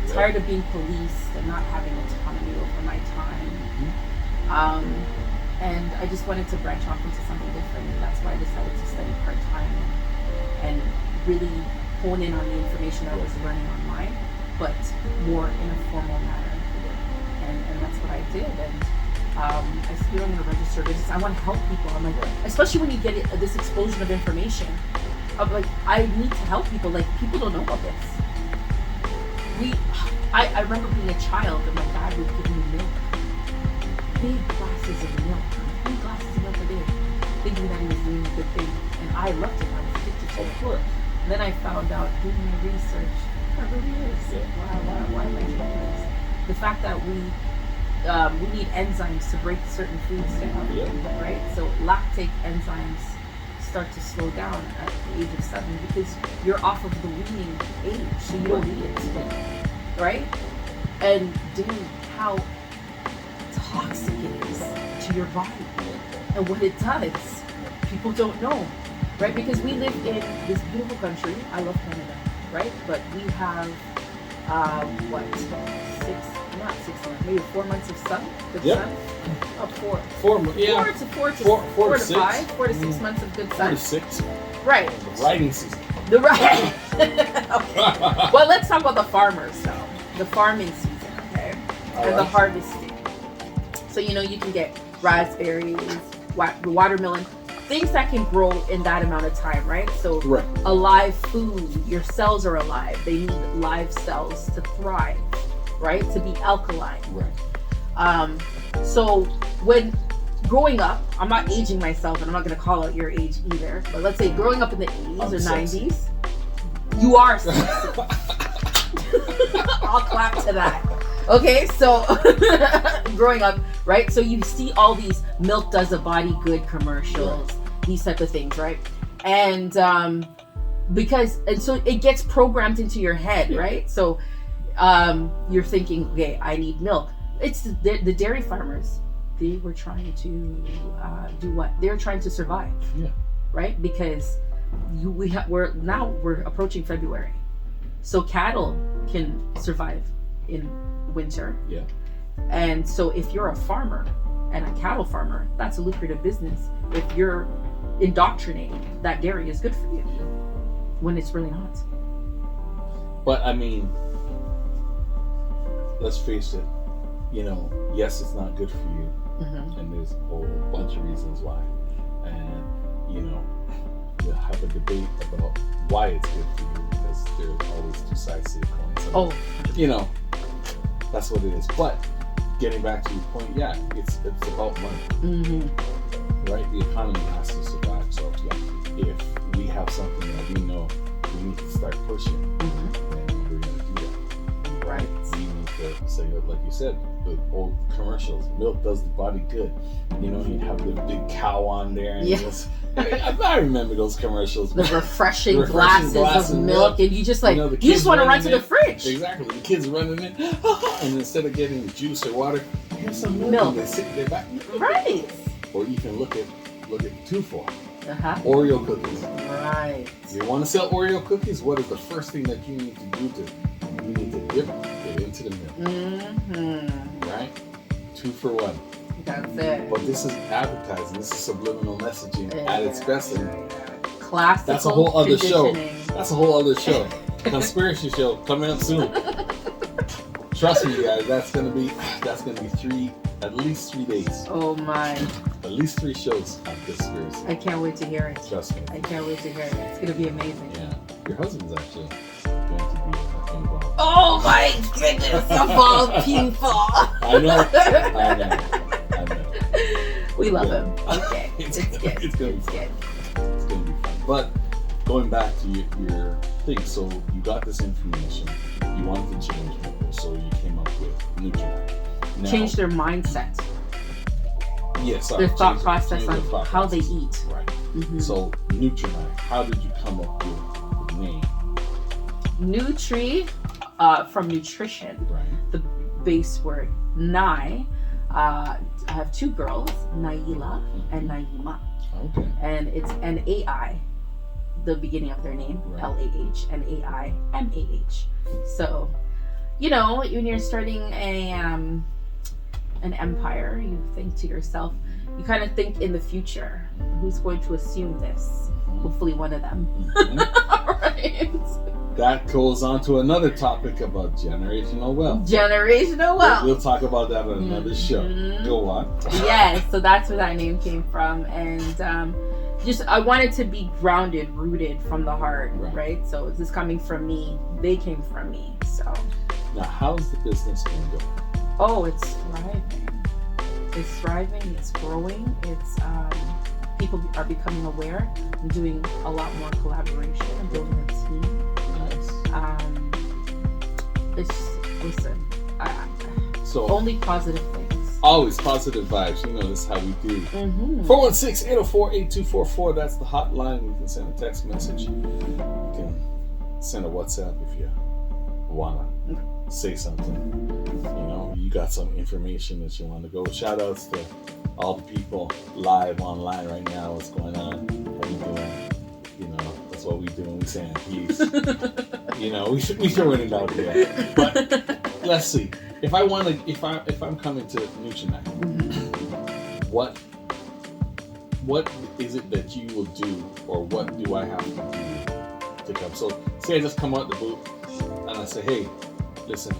and tired of being policed and not having autonomy over my time. And I just wanted to branch off into something different, and that's why I decided to study part-time and really hone in on the information I was learning online, but more in a formal manner. And that's what I did. And I said, I'm going to register business. I want to help people. I'm like, especially when you get this explosion of information, of like, I need to help people. Like, people don't know about this. I remember being a child, and my dad would give me milk. Big glasses of milk. 3 glasses of milk a day, thinking that he was doing a good thing. And I loved it. I was addicted to it. And then I found out, doing my research, it really is. Why am I doing this? The fact that we need enzymes to break certain foods down, right? So lactate enzymes start to slow down at the age of 7 because you're off of the weaning age, so you don't need it, right? And dude, how toxic it is to your body and what it does, people don't know, right? Because we live in this beautiful country. I love Canada, right? But we have maybe 4 months of sun, good sun. Oh, 4 to 6 months of good sun. 4 to 6. Right.
The riding season.
Okay. Well, let's talk about the farmers now. The farming season, okay? And the harvesting. So, you can get raspberries, watermelon, things that can grow in that amount of time, right? So alive food, your cells are alive. They need live cells to thrive, right? To be alkaline.
Right.
So when growing up, I'm not aging myself, and I'm not going to call out your age either, but let's say growing up in the 80s or 90s, you are sexy. I'll clap to that. Okay, so growing up, right? So you see all these milk does a body good commercials, these type of things, right? And so it gets programmed into your head, right? So you're thinking, okay, I need milk. It's the dairy farmers. They were trying to do what? They're trying to survive, right? Because we're approaching February, so cattle can survive in winter. And so if you're a farmer and a cattle farmer, that's a lucrative business. If you're indoctrinating that dairy is good for you when it's really not.
But I mean, let's face it, yes, it's not good for you, and there's a whole bunch of reasons why, and we'll have a debate about why it's good for you, because there's always 2 sides to the coin. So, that's what it is. But getting back to your point, it's about money, right? The economy has to survive. So if we have something that we know we need to start pushing, then we're going to do that, right? We need to say, like you said, the old commercials, milk does the body good. You have the big cow on there, and I remember those commercials.
The refreshing glasses of milk, and you just you just want to run to the fridge.
Exactly, the kids running in, and instead of getting juice or water, here's some milk. And they sit there back,
right?
Or you can look at 2 for Oreo cookies.
Right.
You want to sell Oreo cookies? What is the first thing that you need to do? You need to dip it into the milk. Right? 2 for 1.
That's it.
But this is advertising. This is subliminal messaging at its best.
Classical.
That's a whole other show. That's a whole other show. Conspiracy show coming up soon. Trust me, guys. That's gonna be at least 3 days.
Oh my.
At least 3 shows on conspiracy.
I can't wait to hear it.
Trust me.
I can't wait to hear it. It's gonna be amazing.
Yeah. Your husband's actually going to be involved.
Oh my goodness! Of all people.
I know.
We love him. Okay.
It's gonna be fun. It's gonna be fun. But going back to your thing, so you got this information, you wanted to change people, so you came up with NutriNai.
Change their mindset.
Yes,
their thought process on how they eat.
Right. So NutriNai, how did you come up with the name? Nutri,
from nutrition.
Right.
The base word Nai
Mm-hmm.
I have 2 girls, Naila and Naima.
Okay.
And it's N-A-I, the beginning of their name,
Right.
L-A-H, and A-I-M-A-H. So, you know, when you're starting an empire, you think to yourself, you kind of think in the future, who's going to assume this? Hopefully one of them.
Mm-hmm.
Right.
That goes on to another topic about generational wealth.
Generational wealth.
We'll talk about that on another show. Go on.
Yes, so that's where that name came from. And I wanted to be grounded, rooted from the heart, right? So this is coming from me. They came from me. So
now, how's the business been going?
Oh, it's thriving. It's thriving. It's growing. It's people are becoming aware. I'm doing a lot more collaboration. I'm building a team.
Nice. So
only positive things.
Always positive vibes. You know, this is how we do. 416-804-8244. That's the hotline. You can send a text message. You can send a WhatsApp if you wanna say something. You know, you got some information that you want to go. Shout outs to all the people live online right now. What's going on? What are you doing? You know, that's what we doing. We saying peace. You know, we throwing it out there. But let's see. If I'm coming to NutriNai, what is it that you will do, or what do I have to do to come? So say I just come out the booth and I say, hey, listen,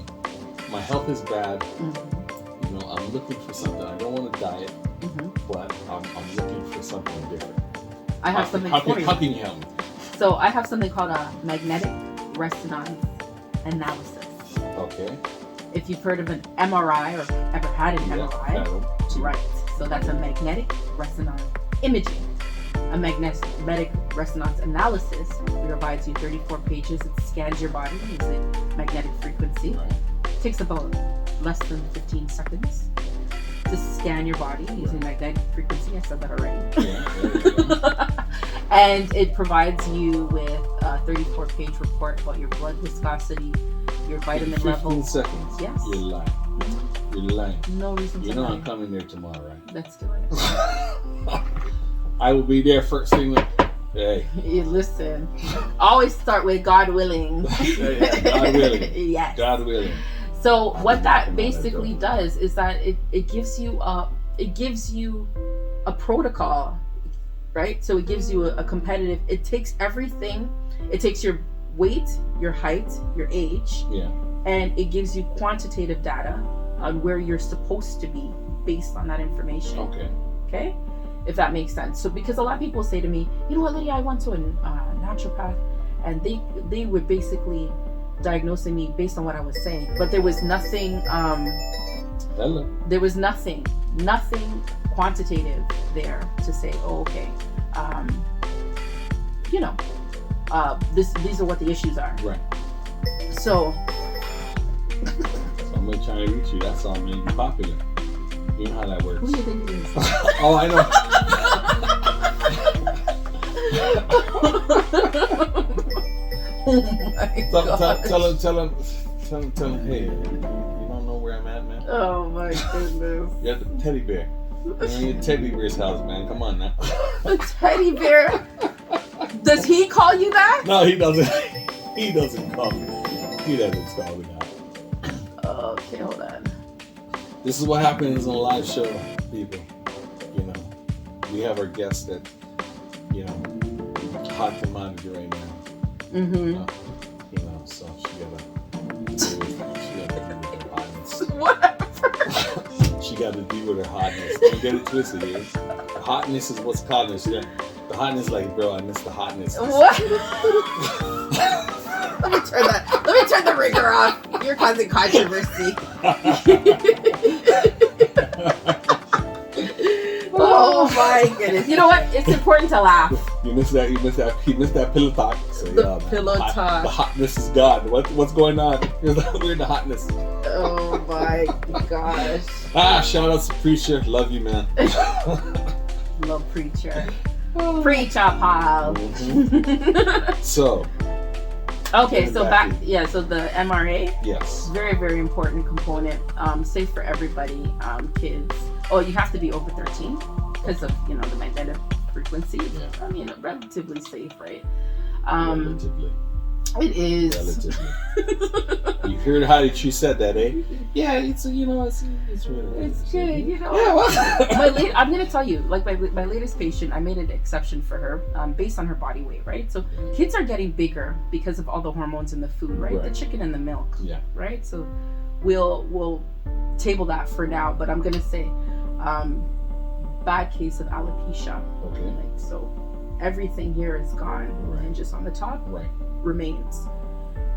my health is bad. You know, I'm looking for something. I don't want to diet, but I'm looking for something different.
I have something for you.
How can you help me?
So I have something called a magnetic resonance analysis.
Okay.
If you've heard of an MRI or ever had an MRI, right? So that's a magnetic resonance imaging. A magnetic resonance analysis provides you 34 pages. It scans your body using magnetic frequency.
Right.
It takes about less than 15 seconds to scan your body using magnetic frequency. I said that already. And it provides you with a 34-page report about your blood viscosity, your vitamin level.
15 seconds.
Yes.
You're lying. You're lying.
No reason to
You know
lie.
I'm coming there tomorrow, right?
Let's do it.
I will be there first thing. Hey.
You listen. Always start with God willing.
God willing.
Yes.
God willing.
So what that basically does is that it gives you a protocol, right? So it gives you a competitive. It takes everything. It takes your weight, your height, your age, and it gives you quantitative data on where you're supposed to be based on that information. Okay, if that makes sense. So because a lot of people say to me, you know what, Lydia, I went to a naturopath, and they were basically diagnosing me based on what I was saying, but there was nothing. There was nothing quantitative there to say, oh, okay, you know. These are what the issues are.
Right.
So
I'm really trying to reach you. That's all, man. You're popular. You know how that works.
Who do you think it is?
Oh, I know.
Oh my God.
Tell him, hey, you don't know where I'm at, man?
Oh my goodness.
You're at the teddy bear. You're in your teddy bear's house, man. Come on now.
The teddy bear? Does he call you that?
No, he doesn't. He doesn't call me. He doesn't call me that.
Okay, hold on.
This is what happens on a live show, people. You know, we have our guest that, you know, hot commodity right now. You know, so she gotta deal with her hotness.
Whatever.
She gotta deal with her hotness. Don't get it twisted here. The hotness is what's causing it. The hotness, like, bro, I miss the hotness.
What? Let me turn the ringer off. You're causing controversy. Oh my goodness! You know what? It's important to laugh.
You missed that pillow talk. So,
Pillow talk.
The hotness is gone. What's going on? We're in the hotness.
Oh my gosh!
Shout out to Preacher. Love you, man.
Love Preacher. Preach up, pal.
So,
Okay, so so the MRA.
Yes.
Very, very important component. Safe for everybody. Kids. Oh, you have to be over 13 because of the magnetic frequency.
Yeah.
I mean, relatively safe, right?
Relatively.
It is.
Relatively. You heard how she said that, eh? Yeah, it's really.
It's good,
Yeah, well.
I'm gonna tell you, like my latest patient, I made an exception for her, based on her body weight, right? So kids are getting bigger because of all the hormones in the food, right? The chicken and the milk, right? So we'll table that for now, but I'm gonna say, bad case of alopecia.
Okay.
Like, so everything here is gone, and just on the top remains.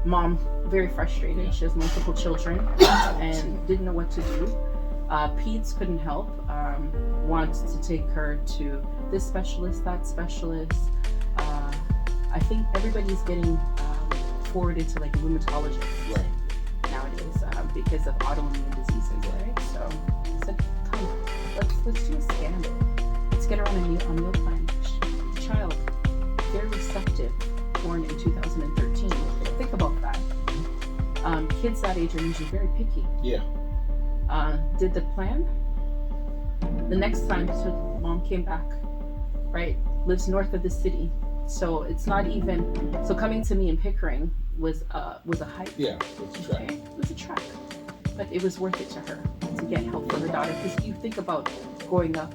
Mom, very frustrated.
Yeah.
She has multiple children and didn't know what to do. Peds couldn't help. Wanted to take her to this specialist, that specialist. I think everybody's getting forwarded to like rheumatologists nowadays because of autoimmune diseases, right? So I said, come, let's do a scan. Let's get her on a meal plan. Child, very receptive, born in 2013. Think about that. Kids that age are usually very picky.
Yeah.
Did the plan. The next time, so mom came back, right? Lives north of the city, so it's not even. So coming to me in Pickering was a hike.
Yeah, it's a trek.
Okay? It was a trek, but it was worth it to her to get help for her daughter. Because you think about growing up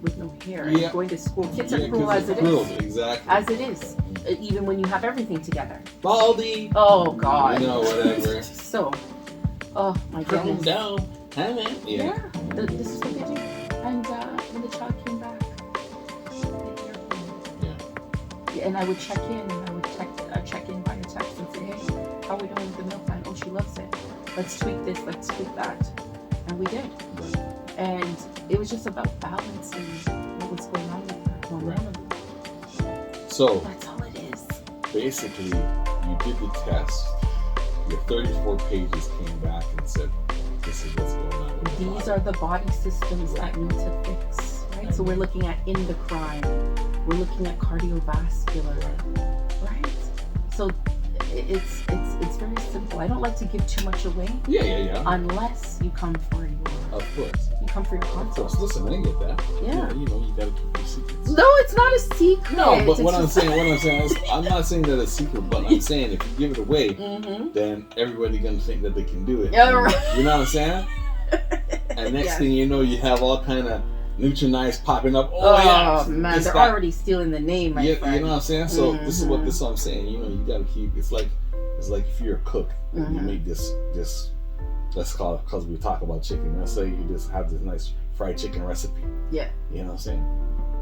with no hair and going to school. Kids are cruel as it is.
Exactly.
As it is, even when you have everything together.
Baldy.
Oh God.
Whatever.
So, oh my goodness.
Down. Hi, man.
Yeah. This is what they do. And when the child came back, and I would check in, and I would check in by a text and say, hey, how are we doing with the meal plan? Oh, she loves it. Let's tweak this. Let's tweak that. And we did. And it was just about balancing what was going on with her hormonally.
So
that's all it is.
Basically, you did the test. Your 34 pages came back and said, "This is what's going on."
These are the body systems that need to fix. Right. So we're looking at endocrine. We're looking at cardiovascular. Right. So it's very simple. I don't like to give too much away.
Yeah.
Unless you come for your.
Of course.
You come for your consult.
Of course. Listen, I get that.
Yeah.
You gotta keep your secrets.
No, it's not a secret.
No, but what I'm saying, I'm not saying that it's secret, but I'm saying if you give it away, then everybody's gonna think that they can do it.
Yeah, right.
You know what I'm saying? And next thing you know, you have all kind of NutriNai popping up.
Oh man, they're already stealing the name, my friend.
You know what I'm saying? So this is what I'm saying. You gotta keep. It's like if you're a cook and you make this. Let's call it, because we talk about chicken. Let's say you just have this nice fried chicken recipe. Yeah. You know what I'm saying?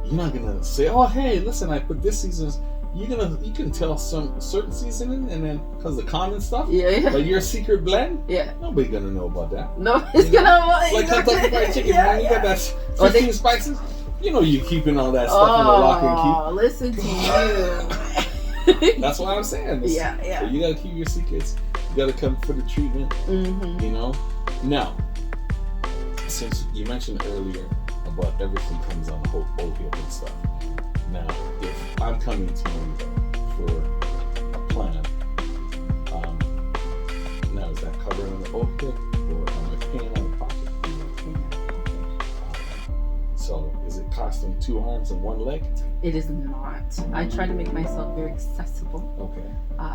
You're not gonna say, "Oh, hey, listen, I put this season." You can tell some certain seasoning, and then because the common stuff. Yeah. But your secret blend. Yeah. Nobody gonna know about that.
No, it's gonna
like Kentucky Fried Chicken. Man, you got that 15 spices. You keeping all that stuff in the lock and key.
Oh, listen to you.
That's what I'm saying.
Yeah.
So you gotta keep your secrets. You gotta come for the treatment. Now, since you mentioned earlier about everything comes on the whole OHIP and stuff. Now, if I'm coming to you for a plan, now is that covered on the OHIP or am I paying out of pocket? So is it costing 2 arms and 1 leg?
It is not. I try to make myself very accessible. Okay.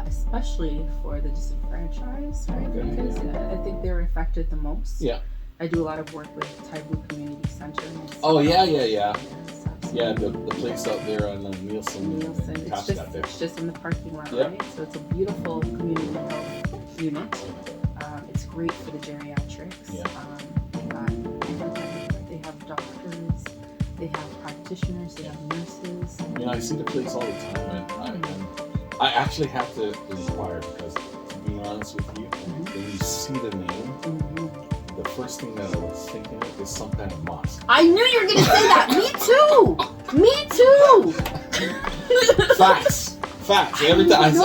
Especially for the disenfranchised, right? Okay. Because I think they're affected the most. Yeah. I do a lot of work with Taibu Community Center.
Oh yeah. Yeah, the place out there on Nielsen.
It's just in the parking lot, right? So it's a beautiful community health unit. It's great for the geriatrics. Yeah. They have doctors, they have practitioners, they have nurses.
I see the place all the time, and I actually have to inquire because, to be honest with you, when you see the name, the first thing that I was thinking of is some kind of mosque.
I knew you were going to say that. Me too.
Facts. Every time I say,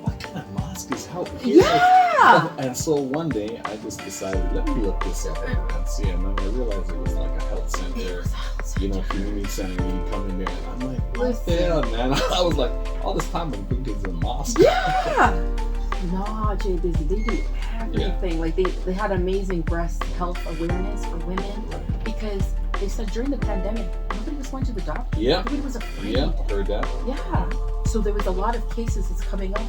what kind of mosque is helping?
Yeah. Yeah.
And so one day I just decided, let me look this up and see. And then I realized it was like a health center, community center. You come in there, and I'm like, what the hell, man? I was like, all this time I'm thinking it's a mosque.
Yeah. Nah, Jay Bizzee, they do everything. Like they had amazing breast health awareness for women because they said during the pandemic nobody was going to the doctor.
Yeah.
Everybody was afraid.
Yeah, heard that.
Yeah. So there was a lot of cases that's coming up.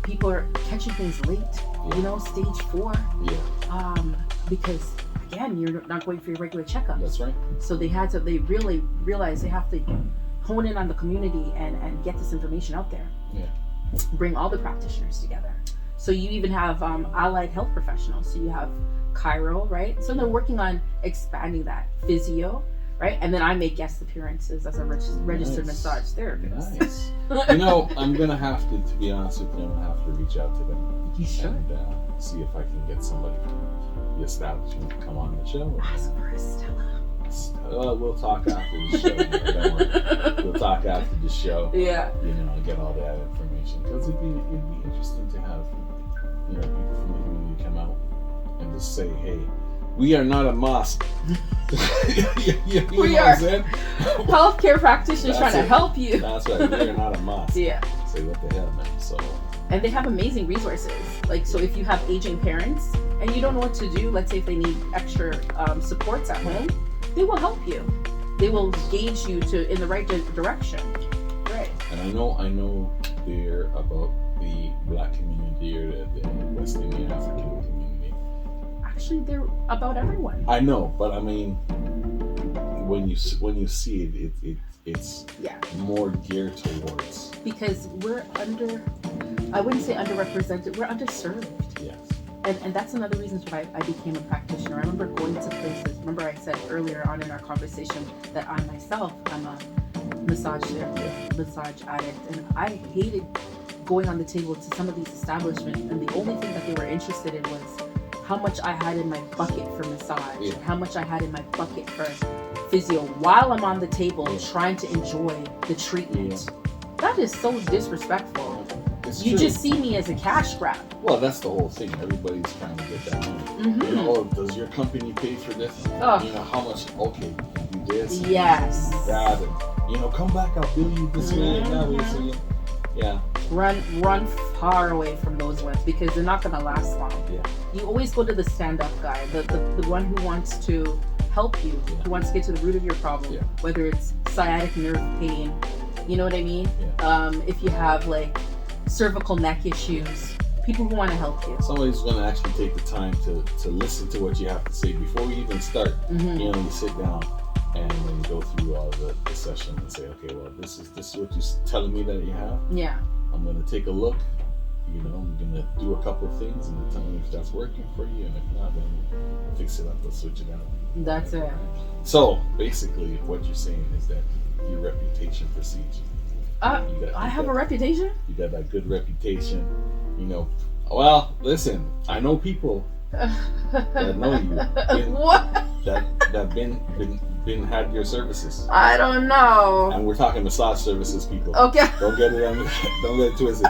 People are catching things late. Stage 4.
Yeah.
Because again, you're not going for your regular checkups.
That's right.
So they really realized they have to hone in on the community and get this information out there.
Yeah.
Bring all the practitioners together. So you even have allied health professionals. So you have chiro, right? So they're working on expanding that. Physio, right? And then I make guest appearances as a registered massage therapist.
Nice. I'm gonna have to be honest with you, I'm gonna have to reach out to them.
You should.
And see if I can get somebody from the establishment to come on the show.
Ask for Estella.
We'll talk after the show. Don't worry. We'll talk after the show.
Yeah.
Get all that information because it'd be interesting to have people from the community come out and just say, hey, we are not a mosque.
We are healthcare practitioners trying to help you.
That's right. We are not a mosque.
Yeah.
Say what the hell, man. So.
And they have amazing resources. So if you have aging parents and you don't know what to do, let's say if they need extra supports at home, they will help you. They will gauge you in the right direction. Right.
And I know they're about the Black community or the West Indian African community.
Actually, they're about everyone.
I know, but I mean, when you see it's more geared towards.
Because I wouldn't say underrepresented, we're underserved.
Yes.
And that's another reason why I became a practitioner. I remember going to places. Remember I said earlier on in our conversation that I myself am a massage therapist, massage addict, and I hated going on the table to some of these establishments, and the only thing that they were interested in was how much I had in my bucket for massage, how much I had in my bucket for physio while I'm on the table trying to enjoy the treatment. That is so disrespectful.
It's
you
true.
Just see me as a cash grab.
Well, that's the whole thing. Everybody's trying to get that money. Does your company pay for this? How much? Okay, you do this.
Yes.
That, and come back. I'll bill you this way and that way. So yeah.
Run far away from those ones because they're not gonna last long.
Yeah.
You always go to the stand-up guy, the one who wants to help you, who wants to get to the root of your problem, whether it's sciatic nerve pain, you know what I mean?
Yeah.
If you have like cervical neck issues, people who want to help you.
Somebody's going to actually take the time to listen to what you have to say before we even start. You sit down and then go through all the session and say, okay, well, this is what you're telling me that you have.
Yeah.
I'm going to take a look. I'm going to do a couple of things and then tell me if that's working for you, and if not, then we'll fix it up. Let's switch it out.
That's it.
So basically, what you're saying is that your reputation precedes you.
I have a reputation?
You got that good reputation. Well, listen, I know people that know you.
What?
That been had your services.
I don't know.
And we're talking massage services, people.
Okay.
Don't get it twisted.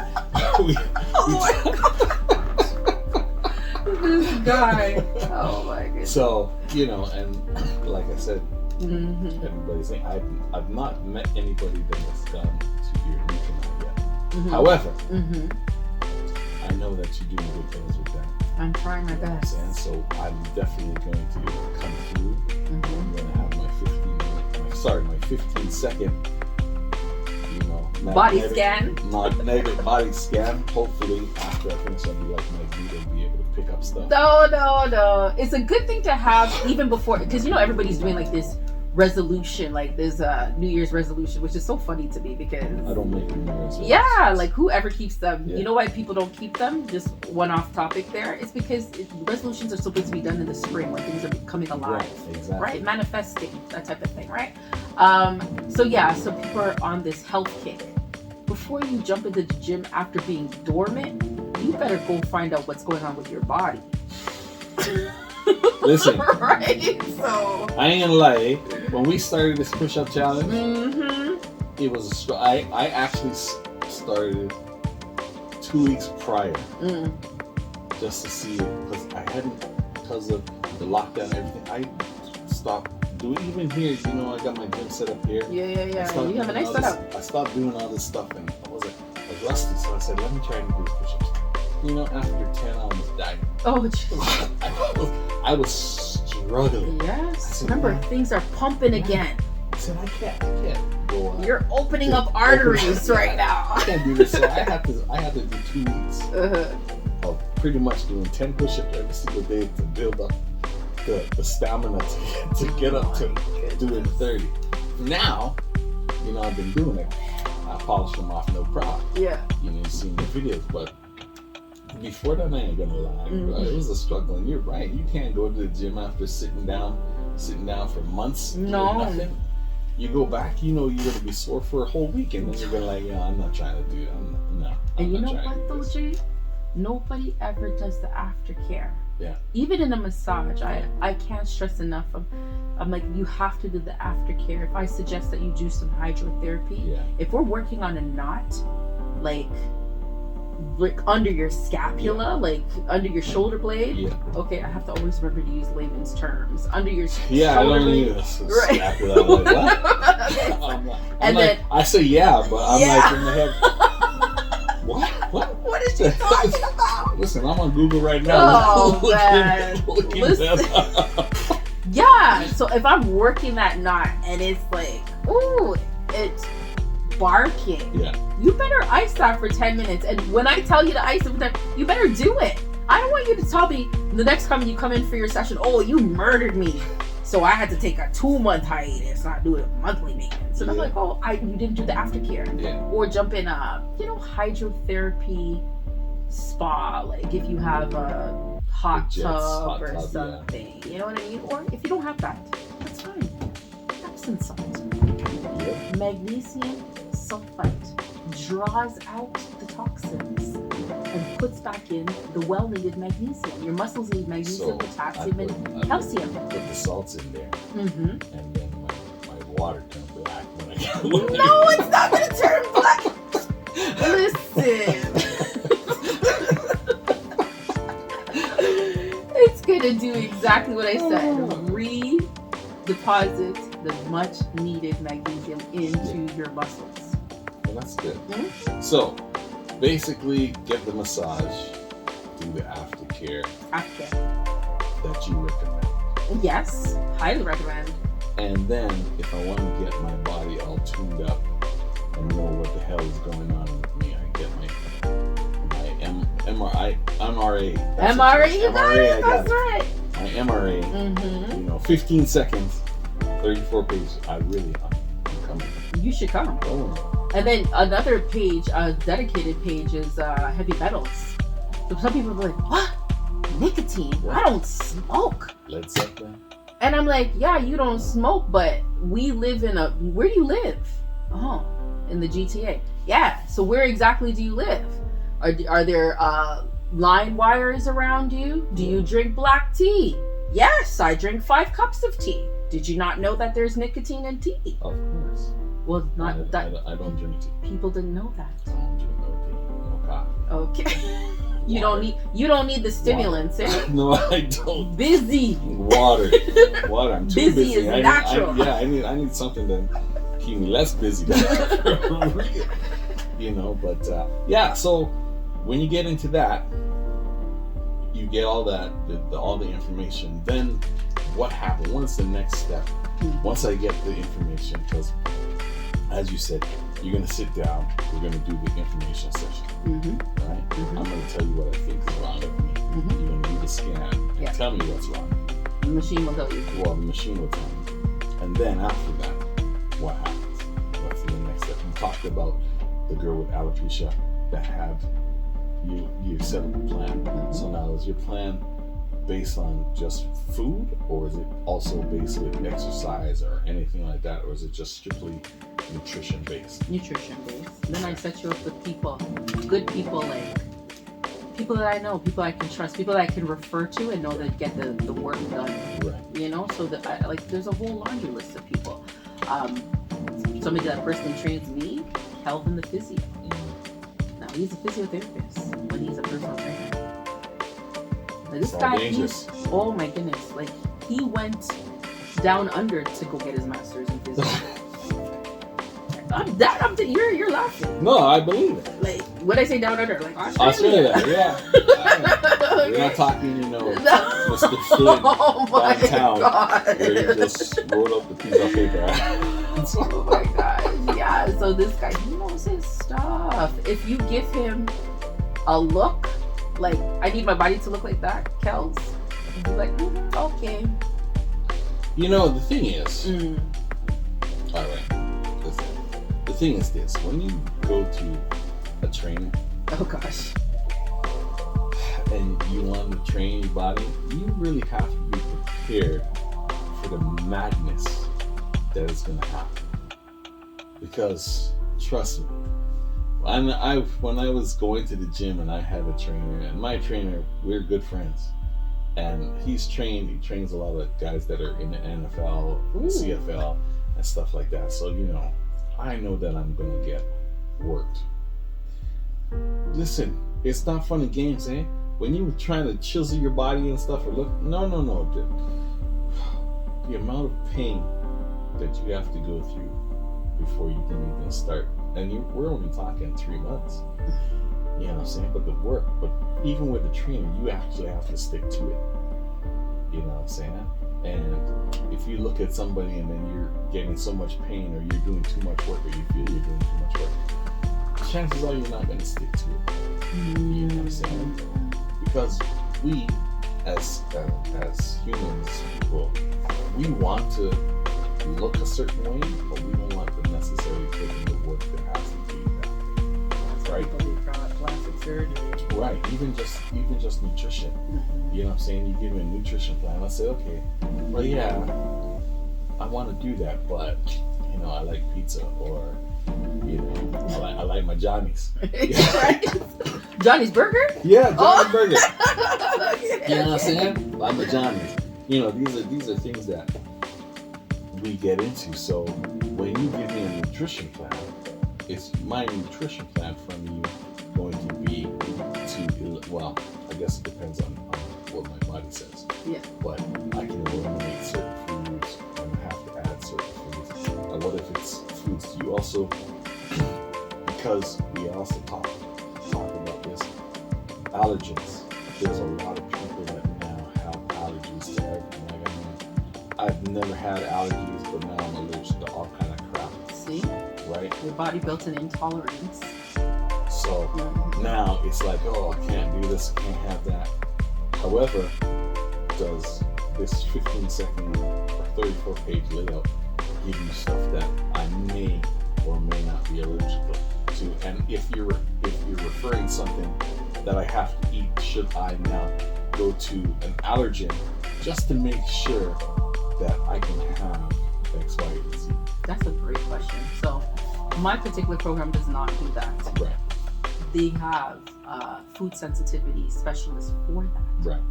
This guy. Oh my goodness.
So, and like I said, everybody's saying I've not met anybody that has gone to your NutriNai yet. However, I know that you're doing good things with that.
I'm trying my best.
And so I'm definitely going to come through. I'm going to have my 15-second,
body scan.
Magnetic body scan. Hopefully, after I finish, I'll be like Magneto, be able to pick up stuff.
No. It's a good thing to have even before, because everybody's doing like this resolution, like there's a New Year's resolution, which is so funny to me because
I don't make New Year's resolutions.
Yeah, like whoever keeps them. You know why people don't keep them? Just one off topic there. It's because resolutions are supposed to be done in the spring when things are becoming alive.
Right, exactly.
Right? Manifesting, that type of thing, right? So people are on this health kick. Before you jump into the gym after being dormant, you better go find out what's going on with your body.
Listen,
right? So
I ain't gonna lie. When we started this push-up challenge, it was I actually started 2 weeks prior just to see it, because I hadn't, because of the lockdown and everything, I stopped doing, even here, you know, I got my gym set up here.
Yeah. You have a nice setup.
I stopped doing all this stuff and I was rusty, so I said, let me try to do push-ups. You know, after 10, I almost died.
Oh, jeez.
I was struggling.
Yes.
Said,
remember, things are pumping again.
I said, I can't go on.
You're opening up arteries right now.
I can't do this, so I have to do 2 weeks of pretty much doing 10 push-ups every single day to build up the stamina to get up to doing 30. Now, you know, I've been doing it. I polish them off, no problem. Yeah. You know, you've seen the videos, but before that, I ain't gonna lie, bro. It was a struggle, and you're right. You can't go to the gym after sitting down for months.
No.
Nothing. You go back, you know, you're gonna be sore for a whole week, and then you're gonna like, yeah, I'm not trying to do it.
And you know what, though, Jay? Nobody ever does the aftercare.
Yeah.
Even in a massage, I can't stress enough. I'm like, you have to do the aftercare. If I suggest that you do some hydrotherapy, if we're working on a knot, like under your scapula, like under your shoulder blade. Okay, I have to always remember to use layman's terms. Under your shoulder blade. Scapula. I'm like, what? I'm like, I say but I'm like in the head. What is she talking about?
Listen, I'm on Google right now.
Oh, man. Yeah, so if I'm working that knot and it's like, ooh, it's barking. You better ice that for 10 minutes. And when I tell you to ice it for 10, you better do it. I don't want you to tell me the next time you come in for your session, oh, you murdered me, so I had to take a 2-month hiatus, not do it monthly maintenance. And I'm like, oh, you didn't do the aftercare. Or jump in hydrotherapy spa, like if you have a hot tub or something. You know what I mean? Or if you don't have that, that's fine. Epsom salt. Magnesium sulfite draws out the toxins and puts back in the well-needed magnesium. Your muscles need magnesium, potassium, and calcium.
Put the salts in there, and then my water turned black when I got
No, it's not going to turn black. Listen. It's going to do exactly what I said. Redeposit the much-needed magnesium into your muscles.
Well, that's good. So, basically, get the massage, do the aftercare that you recommend.
Yes, highly recommend.
And then, if I want to get my body all tuned up and know what the hell is going on with me, I get my MRA. That's right. My MRA. You know, 15 seconds, 34 pages. I'm coming.
You should come.
Oh.
And then another page, a dedicated page, is heavy metals. So some people are like, what? Nicotine? I don't smoke.
Led Zeppelin.
And I'm like, yeah, you don't smoke, but we live in where do you live? Oh, in the GTA. Yeah, so where exactly do you live? Are there line wires around you? Do you drink black tea? Yes, I drink 5 cups of tea. Did you not know that there's nicotine in tea?
Of course.
Well, not that.
I don't drink tea.
People didn't know that.
I don't drink no tea, no coffee.
Okay. You don't need the stimulants, eh?
No, I don't.
Bizzee.
Water. I'm too busy.
Bizzee is natural.
I need something to keep me less busy. You know, but so when you get into that, you get all that, all the information. Then what happens? What's the next step? Once I get the information, because as you said, you're going to sit down, we're going to do the information session, right? I'm going to tell you what I think is wrong with me. You're going to do the scan and tell me what's wrong.
The machine will tell you.
Well, the machine will tell me. And then after that, what happens? What's the next step? You talked about the girl with alopecia that had, you set up a plan. So now is your plan based on just food, or is it also based with exercise or anything like that, or is it just strictly nutrition based?
Then I set you up with people, good people, like people that I know, people I can trust, people that I can refer to and know that get the work done. Right. You know, so that there's a whole laundry list of people. Somebody that personally trains me, Kelvin the physio. Now he's a physiotherapist, but he's a personal trainer. This guy, oh my goodness, like he went down under to go get his master's in physics. You're laughing.
No, I believe it.
Like when I say down under, like Australia.
Yeah. We're not talking, Mr. Flint downtown where you just rolled up the piece of paper.
Oh my gosh, yeah. So this guy, he knows his stuff. If you give him a look, like I need my body to look like that, Kels, he'd be like, okay.
The thing is, all right. The thing is this: when you go to a trainer,
oh gosh,
and you want to train your body, you really have to be prepared for the madness that is going to happen. Because trust me, when I was going to the gym and I had a trainer, and my trainer, we're good friends, and he trains a lot of guys that are in the NFL, the CFL, and stuff like that. So I know that I'm gonna get worked. Listen, it's not fun and games, eh? When you were trying to chisel your body and stuff, or look, no. The amount of pain that you have to go through before you can even start, and we're only talking 3 months. You know what I'm saying? But the work, even with the trainer, you actually have to stick to it. You know what I'm saying? And if you look at somebody and then you're getting so much pain, or you're doing too much work, or you feel you're doing too much work, chances are you're not going to stick to it. You know what I'm saying? Because we, as humans, people, we want to look a certain way, but we don't want to necessarily put in the work that has to be that way.
That's right. Plastic surgery.
Right. Even just nutrition. You know what I'm saying? You give me a nutrition plan. I say, okay, well, yeah, I want to do that, but I like pizza, or I like my Johnny's.
Johnny's Burger?
Yeah, Johnny's Burger. You know what I'm saying? I like my Johnny's. These are things that we get into. So when you give me a nutrition plan, it's my nutrition plan from you going to be I guess it depends on what my body says. Yeah. But I can eliminate certain foods and have to add certain foods. And what if it's foods you also, because we also talk about this, allergens. There's a lot of people that now have allergies to everything. I've never had allergies, but now I'm allergic to all kind of crap.
See?
Right?
Your body built an intolerance.
So now it's like, I can't do this, can't have that. However, does this 15-second or 34-page layout give you stuff that I may or may not be allergic to? And if you're referring something that I have to eat, should I now go to an allergen just to make sure that I can have X, Y, and Z?
That's a great question. So my particular program does not do that.
Right.
They have food sensitivity specialists for that.
Right.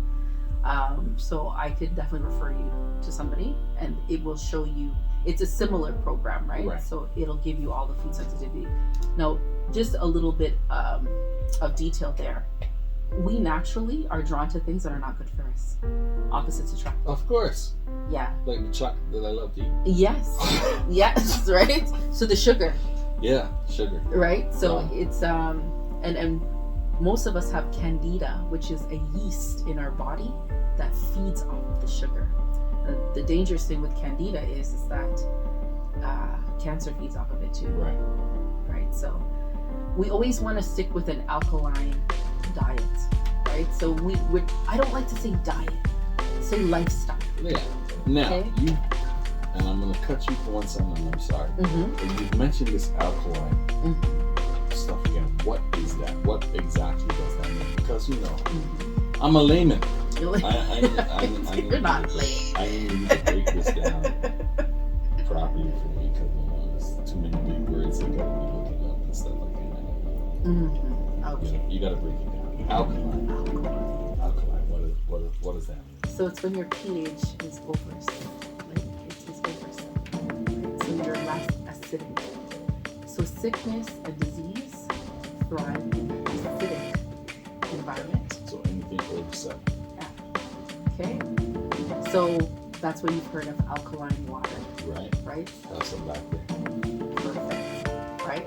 So I could definitely refer you to somebody, and it will show you. It's a similar program, right? So it'll give you all the food sensitivity. Now, just a little bit of detail there. We naturally are drawn to things that are not good for us. Opposites attract.
Of course.
Yeah.
Like the chocolate that I love to eat.
Yes. Yes, right? So the sugar.
Yeah, sugar.
Right? So it's and most of us have candida, which is a yeast in our body that feeds off of the sugar. The dangerous thing with candida is that cancer feeds off of it too. Right. So we always want to stick with an alkaline diet, right? So I don't like to say diet, say lifestyle.
Yeah. Now and I'm going to cut you for one second, and I'm sorry. But you've mentioned this alkaline stuff again. What is that? What exactly does that mean? Because I'm a layman.
You're not layman.
I need to break this down properly for me, because there's too many big words that gotta be looking up and stuff like that.
Okay.
You gotta break it down. Alkaline. What does that mean?
So it's when your pH is over 7. It's over 7. Right? So you're less acidic. So sickness and disease thrive in an acidic environment.
So anything over 7.
Yeah. Okay. So that's what you've heard of alkaline water.
Right.
Right?
Have some back there.
Perfect. Right?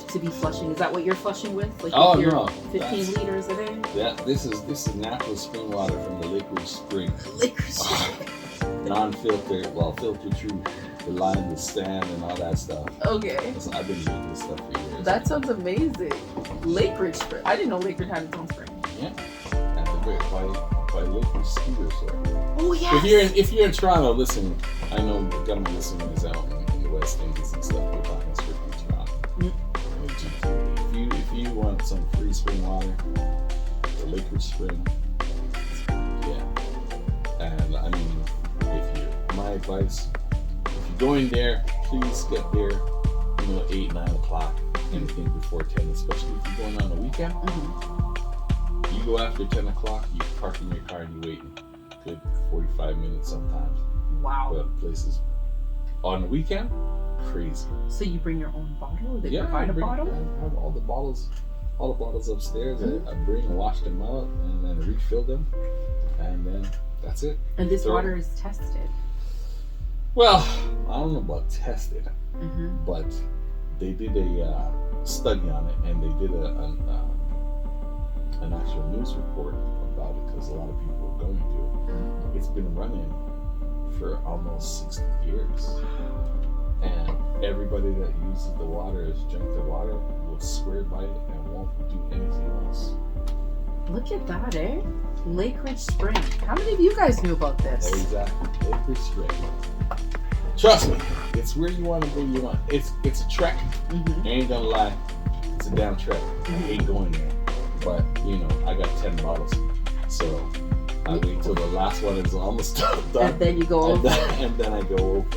To be flushing. Is that what you're flushing with? Like
no.
15 liters a day?
Yeah, this is natural spring water from the Lakeridge Spring.
Lakeridge Spring.
Non-filtered, filtered through the line, the stand, and all that stuff.
Okay.
So I've been using this stuff for years.
That sounds amazing. Lakeridge Spring. I didn't know Lakeridge had its own spring.
Yeah. At the very by Lakeridge Ski Resort.
Oh yes.
If you're in Toronto, listen. I know the government listeners out in the West Indies and stuff. We're talking strictly Toronto. If you want some free spring water, the Lakeridge Spring. Yeah. And I mean, my advice, if you go in there, please get there, 8, 9 o'clock, anything before 10, especially if you're going on a weekend. Mm-hmm. You go after 10 o'clock, you park in your car and you wait a good 45 minutes sometimes.
Wow.
But places on the weekend, crazy.
So you bring your own bottle? They provide a bottle?
I have all the bottles upstairs. Mm-hmm. I bring and wash them out and then refill them, and then that's it.
And this water is tested?
Well, I don't know about tested, but they did a study on it, and they did an actual news report about it because a lot of people are going to it. Mm-hmm. It's been running for almost 60 years, and everybody that uses the water, drink the water, will swear by it and won't do anything else.
Look at that, eh? Lakeridge Spring. How many of you guys knew about this?
Exactly. Lakeridge Spring. Trust me, it's where you want to go. You want it's a trek. Mm-hmm. I ain't gonna lie, it's a damn trek. Mm-hmm. I hate going there, but I got 10 bottles, so I wait till the last one is almost done.
And then you go over.
And then I go over.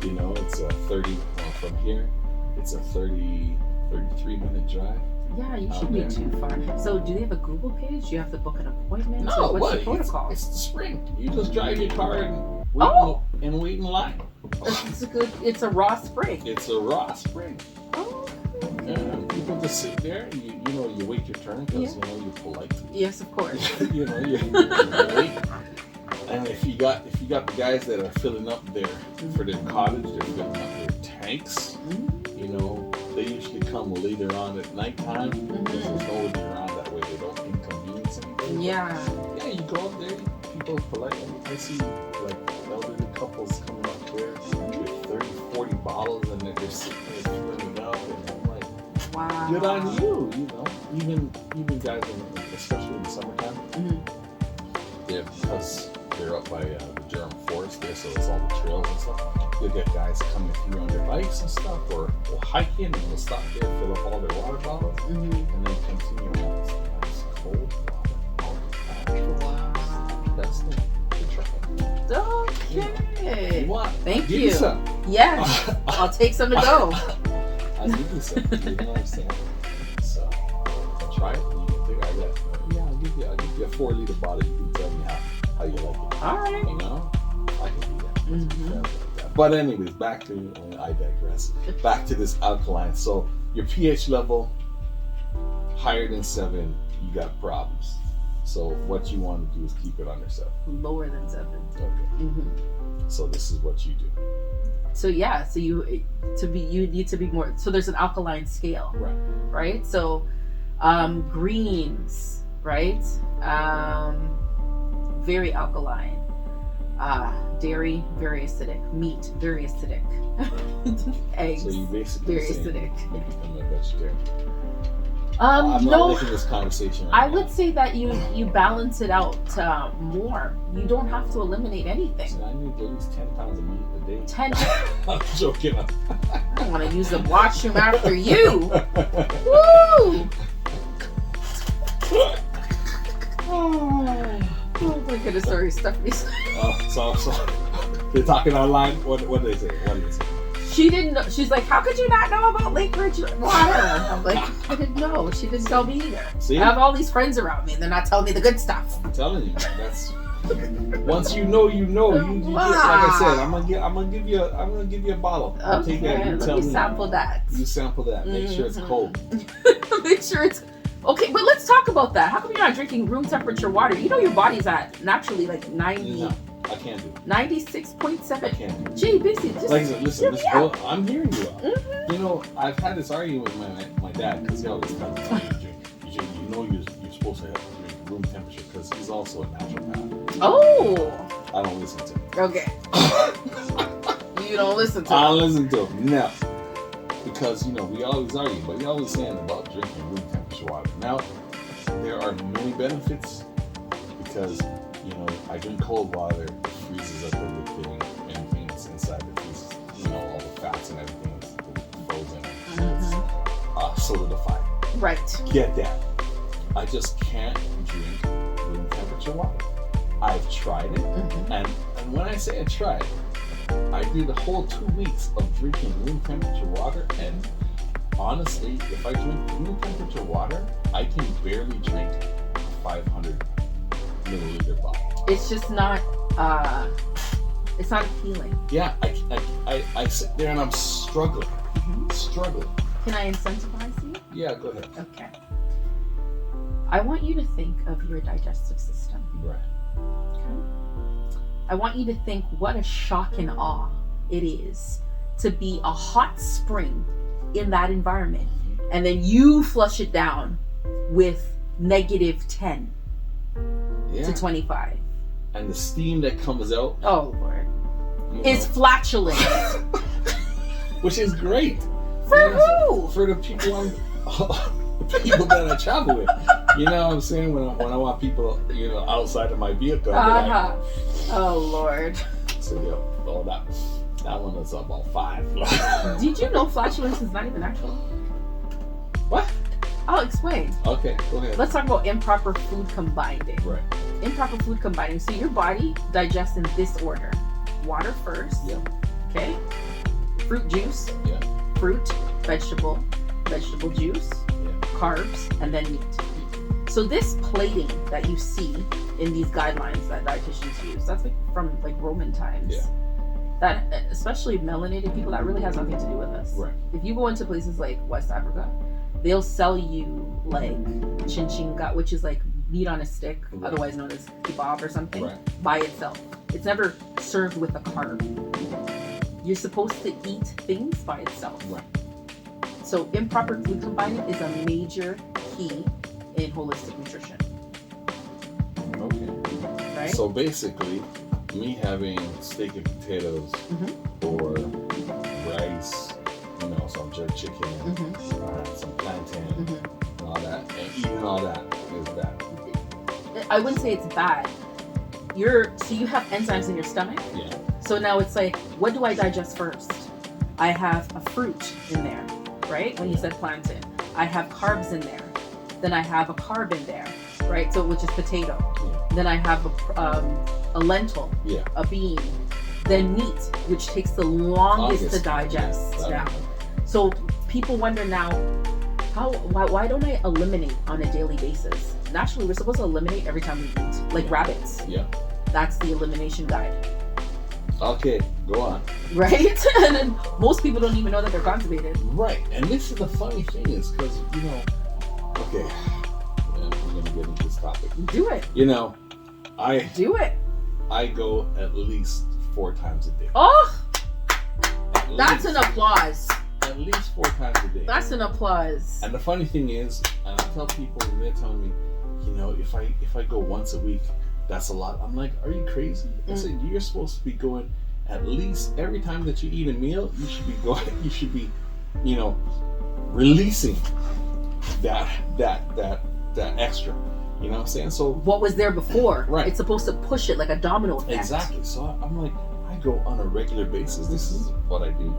It's a 30 from here. It's a 33-minute drive.
Yeah, you shouldn't be too far. So, do they have a Google page? Do you have to book an appointment?
No,
what's the protocol?
It's the spring. You just drive your car and wait in line.
It's a raw spring.
It's a raw spring.
Oh.
And people just sit there and you wait your turn because you're polite.
Yes, of course.
you wait. And if you got the guys that are filling up for their cottage, they're filling up their tanks. They usually come later on at nighttime because there's nobody around that way. They don't inconvenience anybody. Yeah, you go up there, people are polite. I see elderly couples coming up there with 30, 40 bottles and they're sitting there filling it up, and I'm like, wow, good on you. Even guys, especially in the summertime, because they're up by the Durham Forest there, so it's all the trails and stuff. You'll get guys coming through on their bikes and stuff, or hiking, and they'll stop there, fill up all their water bottles, and then continue on. It's nice cold water. Wow. That's the trekking.
Okay.
You want?
Thank
you.
You some. Yes. I'll take some to go.
I'll give you some. You know what I'm saying? So, try it. You can think I got. Yeah, I'll give you a 4-liter bottle. You can tell me how you like it.
All right.
I can do that. But anyways, back to, I digress. Back to this alkaline. So your pH level higher than 7, you got problems. So what you want to do is keep it under 7.
Lower than 7.
Okay. So this is what you do.
So you need to be more. So there's an alkaline scale.
Right.
Right. So greens. Right. Very alkaline. Dairy, very acidic. Meat, very acidic. Eggs,
so you basically
very acidic.
I'm a vegetarian. I'm not making this conversation right
I would say that you balance it out more. You don't have to eliminate anything.
So I need at least 10 pounds of meat a day.
10.
I'm joking.
I don't want to use the washroom after you. Woo! Oh my goodness, sorry, Stephanie's.
So they're talking online. What do they say?
She didn't know. She's like, how could you not know about Lakeridge water? I'm like, I didn't know. She didn't tell me either.
See?
I have all these friends around me and they're not telling me the good stuff.
I'm telling you, that's once you know, you know. Wow. Like I said, I'm gonna give you a bottle. I'll take that.
Let me sample that.
You sample that. Make sure it's cold.
Make sure it's. Okay, but let's talk about that. How come you're not drinking room temperature water? You know your body's at naturally like 90.
No, I can't do it.
96.7.
I can't do it.
Gee, Bizzee, just
listen, I'm hearing you. You know, I've had this argument with my dad because he always tells me to drink. You know you're supposed to have to drink room temperature because he's also a naturopath.
Oh.
I don't listen to him.
Okay. You don't listen to
I don't listen to him. No. Because, you know, we always argue, but he always saying about drinking room temperature water. Now, there are many benefits because, you know, I drink cold water, it freezes up everything, anything that's inside it freezes, you know, all the fats and everything is frozen. It's solidified.
Right.
Get that. I just can't drink room temperature water. I've tried it, and when I say I tried, I did the whole 2 weeks of drinking room temperature water, and honestly, if I drink room temperature water, I can barely drink a 500 milliliter bottle.
It's just not, it's not appealing.
Yeah, I sit there and I'm struggling. Struggling.
Can I incentivize you?
Yeah, go ahead.
Okay. I want you to think of your digestive system.
Right.
Okay. I want you to think what a shock and awe it is to be a hot spring in that environment, and then you flush it down with -10 to 25.
And the steam that comes out.
Oh Lord. Is flatulent.
Which is great.
For who?
For the people the people that I travel with. You know what I'm saying? When I want people, you know, outside of my vehicle. Like,
oh Lord.
So that one was about 5.
Did you know flatulence is not even natural?
What?
I'll explain.
Okay, go ahead.
Let's talk about improper food combining.
Right.
Improper food combining. So your body digests in this order: water first.
Yeah.
Okay. Fruit juice.
Yeah.
Fruit, vegetable juice, carbs, and then meat. So this plating that you see in these guidelines that dietitians use, that's like from like Roman times.
Yeah.
That, especially melanated people, that really has nothing to do with us.
Right.
If you go into places like West Africa, they'll sell you like chinchinga, which is like meat on a stick, otherwise known as kebab or something, by itself. It's never served with a carb. You're supposed to eat things by itself.
Right.
So improper food combining is a major key in holistic nutrition.
Okay.
Right?
So basically, me having steak and potatoes or rice, you know, some jerk chicken, some plantain, and all that, and eating all that is bad.
I wouldn't say it's bad. So you have enzymes in your stomach.
Yeah.
So now it's like, what do I digest first? I have a fruit in there, right? When you said plantain, I have carbs in there. Then I have a carb in there, right? So which is potato. Yeah. Then I have a lentil, a bean. Then meat, which takes the longest to digest. Yeah. So people wonder now, why don't I eliminate on a daily basis? Naturally, we're supposed to eliminate every time we eat, like rabbits.
Yeah. That's
the elimination guide.
Okay, go on.
Right? And then most people don't even know that they're constipated.
Right. And this is the funny thing is because, you know, okay, we're going to get into this topic.
Do it.
You know, I go at least 4 times a day.
Oh! That's an applause.
At least 4 times a day.
That's an applause.
And the funny thing is, and I tell people when they're telling me, you know, if I go once a week, that's a lot. I'm like, are you crazy? I said, you're supposed to be going at least every time that you eat a meal, you should be, you know, releasing that extra. You know what I'm saying? So
what was there before?
Right.
It's supposed to push it like a domino effect.
Exactly. So I'm like, I go on a regular basis. This is what I do.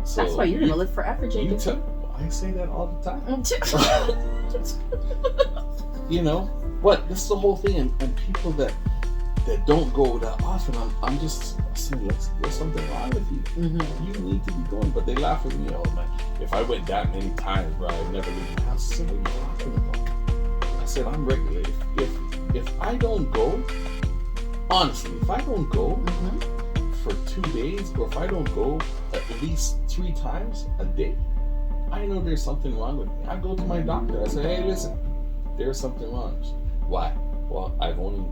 So
that's why you're gonna live forever, Jacob.
I say that all the time. You know, but this is the whole thing, and people that don't go that often, I'm just saying, there's something wrong with you. You need to be going, but they laugh at me all the time. If I went that many times, bro, I'd never leave the house. I said, what are you talking about? I said, I'm regular. If I don't go, honestly, if I don't go for 2 days, or if I don't go at least 3 times a day, I know there's something wrong with me. I go to my doctor. I say, hey, listen, there's something wrong. Why? Well, I've only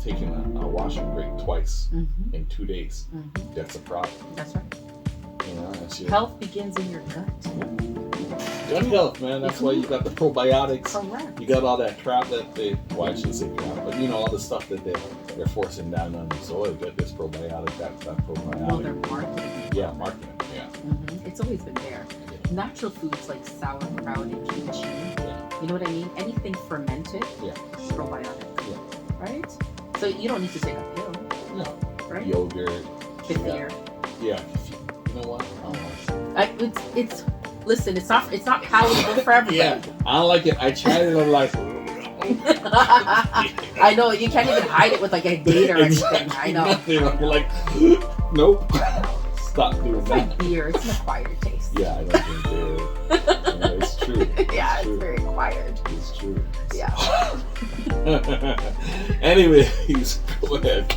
taken a washroom break twice in 2 days. That's a problem.
That's right.
You know,
health begins in your gut.
Gut health, man. That's why you got the probiotics.
Correct.
You got all that crap that they, well, I shouldn't say crap, but you know, all the stuff that they're forcing down on you. So, oh, you got this probiotic, that probiotic.
Well, they're marketing.
Yeah, marketing. Yeah.
It's always been there. Yeah. Natural foods like sauerkraut and kimchi. Yeah. You know what I mean? Anything fermented. Yeah. Probiotic. Yeah. Right? So you don't need to take a pill.
No.
Right?
Yogurt.
Kefir.
Yeah. You know what?
It's listen. It's not palatable for everybody.
Yeah. I don't like it. I tried it. I'm like.
I know you can't even hide it with like a date or anything. I know.
You're like, nope. Stop doing
it's
that.
Like beer. It's an acquired taste.
Yeah, I don't drink beer. Yeah, it's true.
Yeah, it's very acquired.
It's true.
Yeah.
Anyways, go ahead.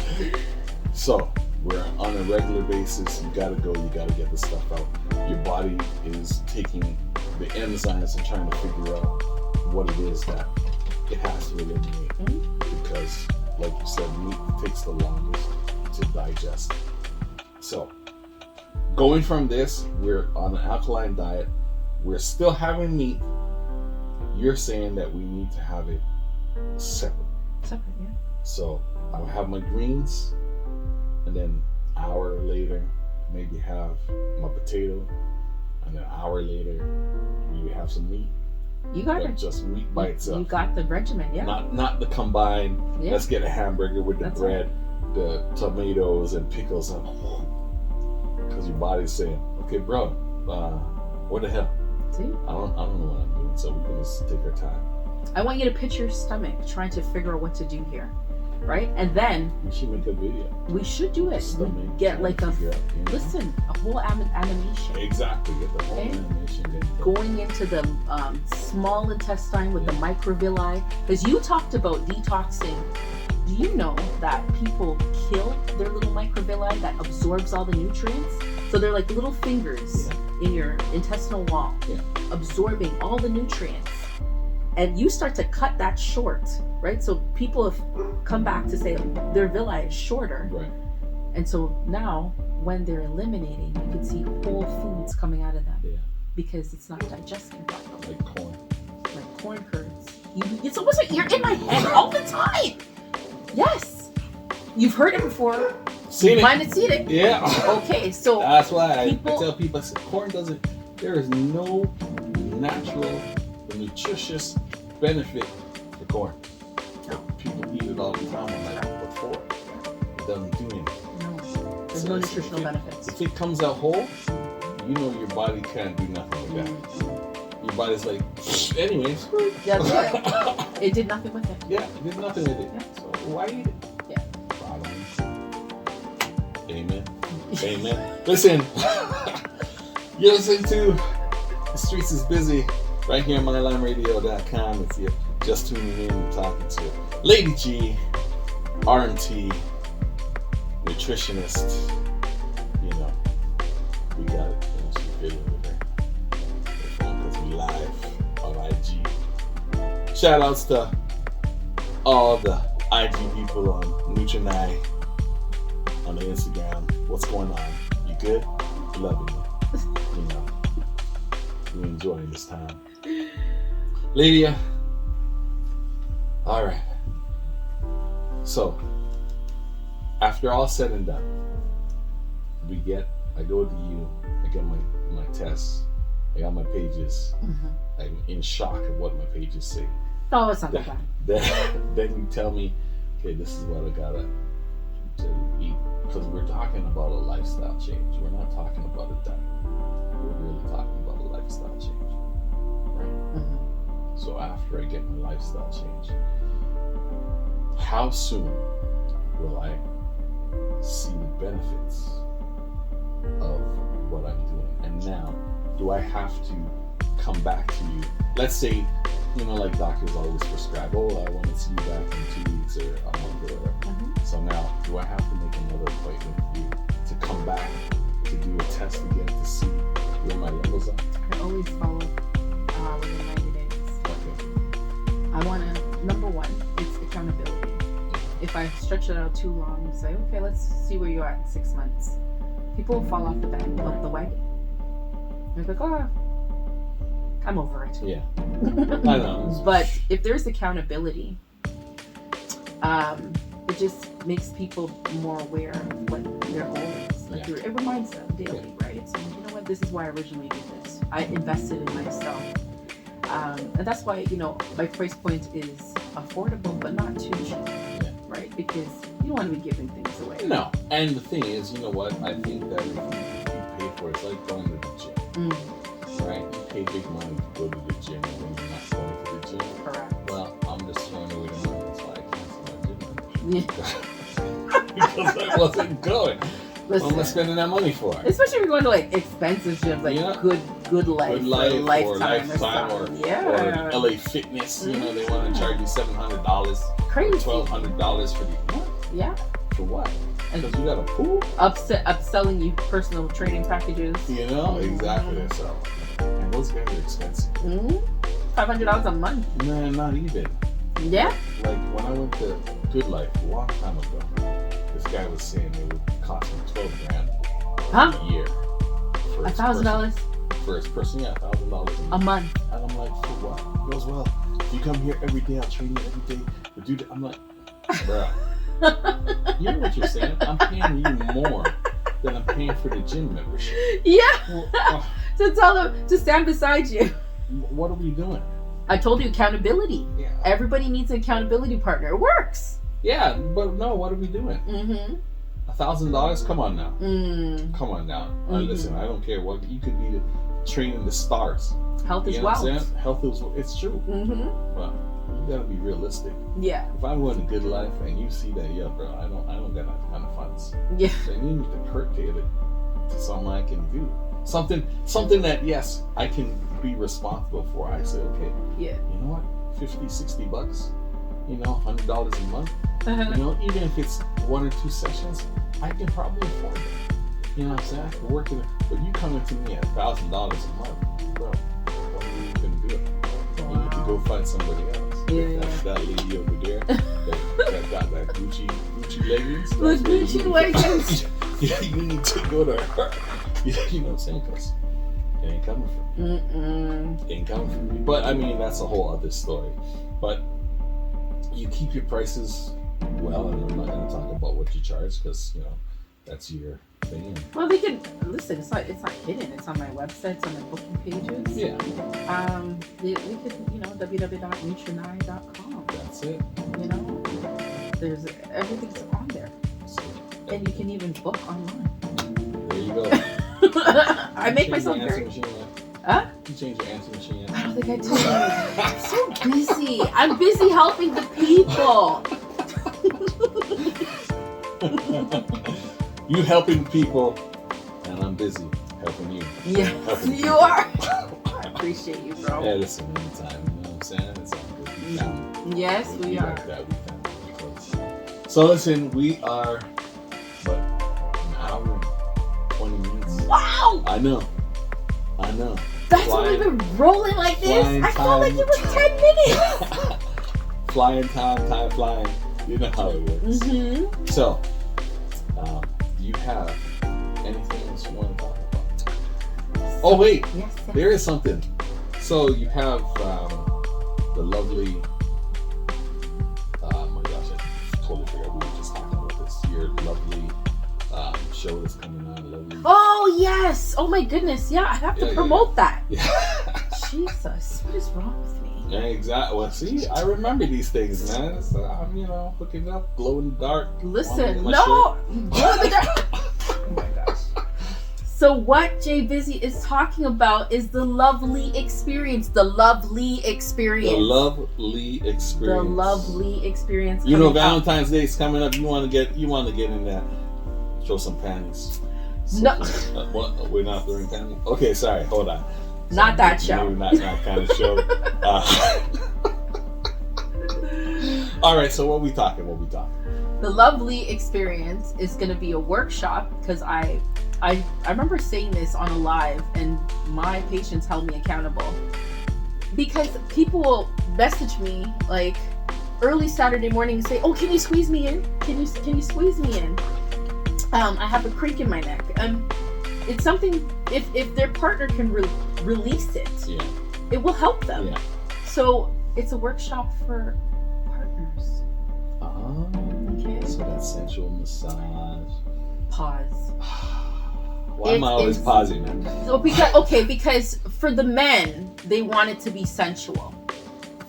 So, we're on a regular basis. You gotta go. You gotta get the stuff out. Your body is taking the enzymes and trying to figure out what it is that it has to eliminate. Because, like you said, meat takes the longest to digest. So, going from this, we're on an alkaline diet. We're still having meat. You're saying that we need to have it separate.
Separate, yeah.
So I'll have my greens, and then an hour later, maybe have my potato, and then an hour later, maybe have some meat.
You got it.
Just meat by itself.
You got the regimen, yeah.
Not the combined. Yeah. Let's get a hamburger with the bread, the tomatoes and pickles, and because your body's saying, okay, bro, what the hell?
See?
I don't know what I'm doing, so we can just take our time.
I want you to picture your stomach trying to figure out what to do here, right? And then
we should make a video.
We should do it. We get like a whole animation.
Exactly, get the whole animation.
Going into the small intestine with the microvilli, because you talked about detoxing. Do you know that people kill their little microvilli that absorbs all the nutrients? So they're like little fingers in your intestinal wall, absorbing all the nutrients. And you start to cut that short, right? So people have come back to say their villi is shorter.
Right.
And so now when they're eliminating, you can see whole foods coming out of them.
Yeah.
Because it's not digesting properly.
Like corn.
Like corn curds. It's almost like you're in my head all the time. Yes. You've heard it before.
Seen it.
Might have seen it.
Yeah.
Okay, so
that's why I tell people, I said, corn doesn't, there is no natural, nutritious benefit to corn. No. People eat it all the time. I'm like, what for? It doesn't do anything.
No. There's no nutritional benefits.
If it comes out whole, you know your body can't do nothing with that. Your body's like, anyways.
Yeah, that's right. It did nothing with it.
Yeah, it did nothing with it. Yeah. So why eat it?
Yeah.
Amen. Amen. Listen, you're listening to The Streets is Busy right here on mylimeradio.com. If you're just tuning in and talking to Lady G, RMT, nutritionist, you know, we got it. You know, she's video with her phone because we live on IG. Shout outs to all the IG people on NutriNai, on the Instagram. What's going on? You good? Loving you. You know, we enjoying this time. Lydia. All right. So, after all said and done, I go to you, I get my tests, I got my pages. I'm in shock of what my pages say.
Oh, it's not that bad.
Then you tell me, okay, this is what I gotta eat. Because we're talking about a lifestyle change. We're not talking about a diet. We're really talking about a lifestyle change. Right? So after I get my lifestyle change, how soon will I see the benefits of what I'm doing? And now, do I have to come back to you? Let's say, you know, like doctors always prescribe, oh, I want to see you back in 2 weeks or a month or whatever. So now, do I have to make another appointment with you to come back to do a test again to see Where my levels are?
I always follow within 90 days.
Okay.
I want to, number one, it's accountability. If I stretch it out too long and say, okay, let's see where you're at in 6 months, people will fall off the wagon. They're like, oh, I'm over it.
Yeah. I know.
But if there's accountability, it just makes people more aware of what their goal is. Like it reminds them daily, right? So you know what? This is why I originally did this. I invested in myself, and that's why my price point is affordable, but not too cheap, right? Because you don't want to be giving things away.
No, and the thing is, you know what? I think that if you pay for it, it's like going to the gym, right? You pay big money to go to the gym, and when you're not going to the gym,
correct?
Well, I'm just throwing away the money, so I cancel my gym membership.
Yeah.
Because I wasn't going.
Listen,
what am I spending that money for?
Especially if you're going to like expensive gyms, like good life,
or
Lifetime,
or LA Fitness. You know, they want to charge you $700,
crazy,
$1,200 for the what?
Yeah.
For what? Because you got a pool?
Upselling you personal training packages.
You know, exactly. So, and those guys are expensive.
$500 a month.
No, not even.
Yeah.
Like when I went to Good Life a long time ago, this guy was saying it would cost him $12,000 a year.
$1,000
First person, yeah, $1,000
a month.
And I'm like, for what? He goes, well, if you come here every day, I'll train you every day. But dude, I'm like, bro, you know what you're saying? I'm paying you more than I'm paying for the gym membership.
Yeah.
Well,
to tell them to stand beside you.
What are we doing?
I told you accountability.
Yeah.
Everybody needs an accountability partner. It works.
Yeah, but no, what are we doing? $1,000? Come on now. Come on now. Listen, I don't care what you could be training the stars.
Health is wealth.
Health is it's true. But you gotta be realistic.
Yeah.
If I'm going to Good Life and you see that, yeah, bro, I don't got that kind of funds.
Yeah.
Then you need to curtail it to something I can do. Something that yes, I can be responsible for. I say, okay,
yeah,
you know what, $50-$60, you know, $100 a month. You know, even if it's 1 or 2 sessions, I can probably afford it. You know what I'm saying? I can work it. But you coming to me at $1,000 a month, bro, what are you gonna do? You need to go find somebody else.
Yeah.
That lady over there that got that Gucci leggings.
Those Gucci leggings.
Yeah, you need to go to her. You know what I'm saying? Because it ain't coming from me. It ain't coming from me. But I mean, that's a whole other story. But you keep your prices well, and I'm not going to talk about what you charge because, you know, that's your thing.
Well, they can listen. It's not hidden. It's on my website. It's on my booking pages.
Yeah.
We could, www.NutriNai.com.
That's it.
You know, there's everything's on there, and you can even book online.
There you go.
I make myself very. Huh?
You change your answer machine.
I don't think I did. I'm so busy. I'm busy helping the people.
You helping people, and I'm busy helping you.
Yes, you are. I appreciate you, bro.
Yeah, listen, anytime. You know what I'm saying? It's all good.
Yes, we are.
Like that, we found. So listen, we are, an hour and 20 minutes.
Wow!
I know.
That's why we've been rolling like this. I felt like it was 10 minutes.
Flying time flying. You know how it works. So, do you have anything else you want to talk about? Oh wait, yes. There is something. So you have the lovely. Oh my gosh, I totally forgot we were just talking about this. Your lovely show that's coming on. Lovely.
Oh yes! Oh my goodness! Yeah, I have to promote that.
Yeah.
Jesus, what is wrong with me?
Yeah, exactly. Well, see, I remember these things, man. So I'm, hooking up, glow in the dark.
Listen, no, glow in the dark. Oh my gosh. So what Jay Bizzee is talking about is the lovely experience. The lovely experience.
The lovely experience.
The lovely experience.
You know, Valentine's Day is coming up. You want to get in there. Show some panties.
No.
What? We're not throwing panties? Okay, sorry. Hold on.
Not that show.
Maybe not that kind of show. All right, so what we talking?
The lovely experience is going to be a workshop because I I remember saying this on a live, and my patients held me accountable because people will message me like early Saturday morning and say, "Oh, can you squeeze me in? Can you squeeze me in? I have a creak in my neck." It's something if their partner can release it, it will help them. Yeah. So it's a workshop for partners.
Oh, okay. So that's sensual massage.
Pause.
Why am I always pausing, man?
So because for the men, they want it to be sensual.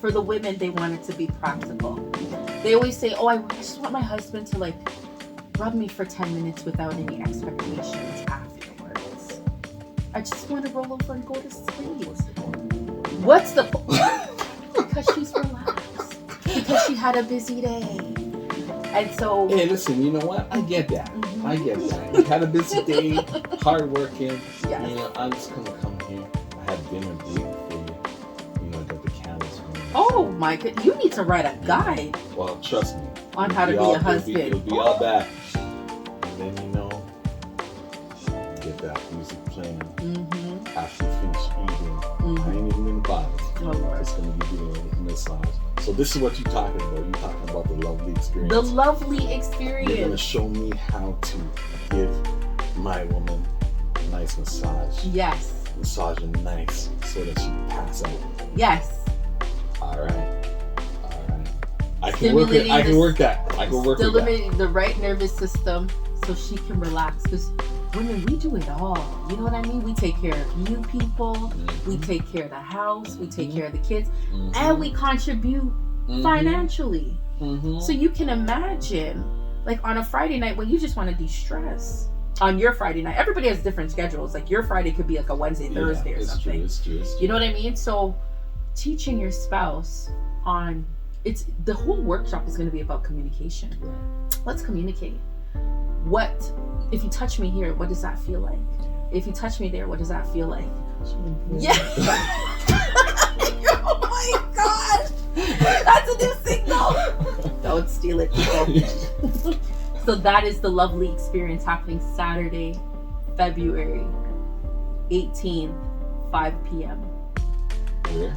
For the women, they want it to be practical. They always say, "Oh, I just want my husband to like rub me for 10 minutes without any expectations afterwards. I just want to roll over and go to sleep." What's the point? Because she's relaxed. Because she had a busy day. And so...
Hey, listen, you know what? I get that. Mm-hmm. I get that. You had a busy day, hard working. Yes. You know, I'm just going to come here. I have dinner date for you. You know, I got the candles for you.
Oh, my goodness. You need to write a guide.
Well, trust me.
On how to be a husband.
It'll be all that. And then, you know, get that music playing. Mm-hmm. After you finish eating. Mm-hmm. I ain't even in the bottom. Oh, Lord. It's going to give you a massage. So this is what you're talking about. You're talking about the lovely experience.
The lovely experience.
You're going to show me how to give my woman a nice massage.
Yes.
Massage her nice so that she pass out.
Yes.
All right. I can work it. I can work that.
Stimulating the right nervous system so she can relax. Because women, we do it all. You know what I mean? We take care of you people. Mm-hmm. We take care of the house. Mm-hmm. We take care of the kids. Mm-hmm. And we contribute financially. Mm-hmm. So you can imagine, like on a Friday night when you just want to de-stress. On your Friday night, everybody has different schedules. Like your Friday could be like a Wednesday, Thursday or something.
It's true.
You know what I mean? So teaching your spouse on... the whole workshop is going to be about communication. Right. Let's communicate. What if you touch me here? What does that feel like? If you touch me there, what does that feel like? Yeah. Oh my gosh, that's a new signal. Don't steal it, people. So that is the lovely experience happening Saturday, February 18th, 5 p.m.
Where?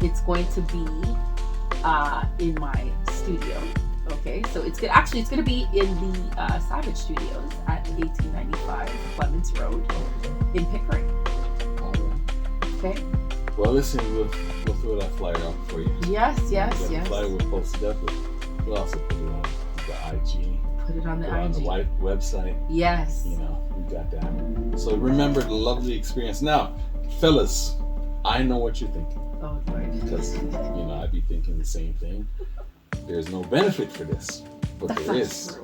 It's going to be in my studio. Okay, so it's going to be in the Savage Studios at 1895 Clements Road in Pickering. Okay.
Well, listen, we'll throw that flyer up for you.
Yes.
The flyer will post it up. We'll also put it on the IG.
Put it on the IG.
On the website.
Yes.
You know, we got that. So remember the lovely experience. Now, fellas, I know what you're thinking.
Oh, Lord.
Because, you know, I'd be thinking the same thing. There's no benefit for this. But there is.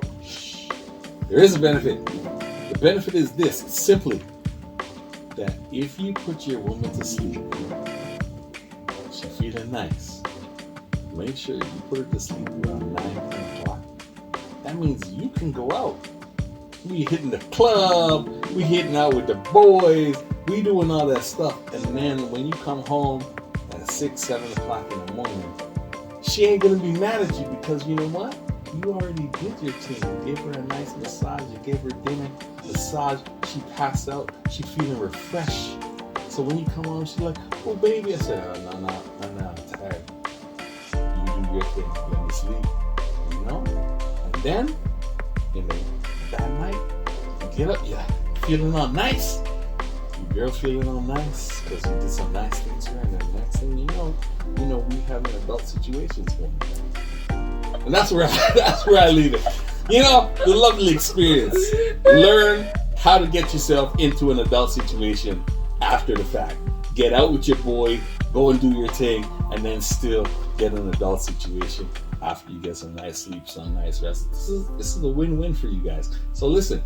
There is a benefit. The benefit is this. It's simply that if you put your woman to sleep, she's feeling nice, make sure you put her to sleep around 9, 10 o'clock. That means you can go out. We hitting the club. We hitting out with the boys. We doing all that stuff. And then when you come home at 6, 7 o'clock in the morning, she ain't gonna be mad at you because you know what? You already did your thing. You gave her a nice massage. You gave her dinner, massage. She passed out. She feeling refreshed. So when you come home, she's like, "Oh, baby." I said, "No, I'm tired. You do your thing. Let me sleep." You know? And then, that night, you get up, you're feeling all nice. Your girl feeling all nice because you did some nice things for her. And the next thing you know, we having adult situations going on. And that's where I leave it. You know, the lovely experience. Learn how to get yourself into an adult situation after the fact. Get out with your boy, go and do your thing, and then still get an adult situation after you get some nice sleep, some nice rest. This is a win-win for you guys. So listen,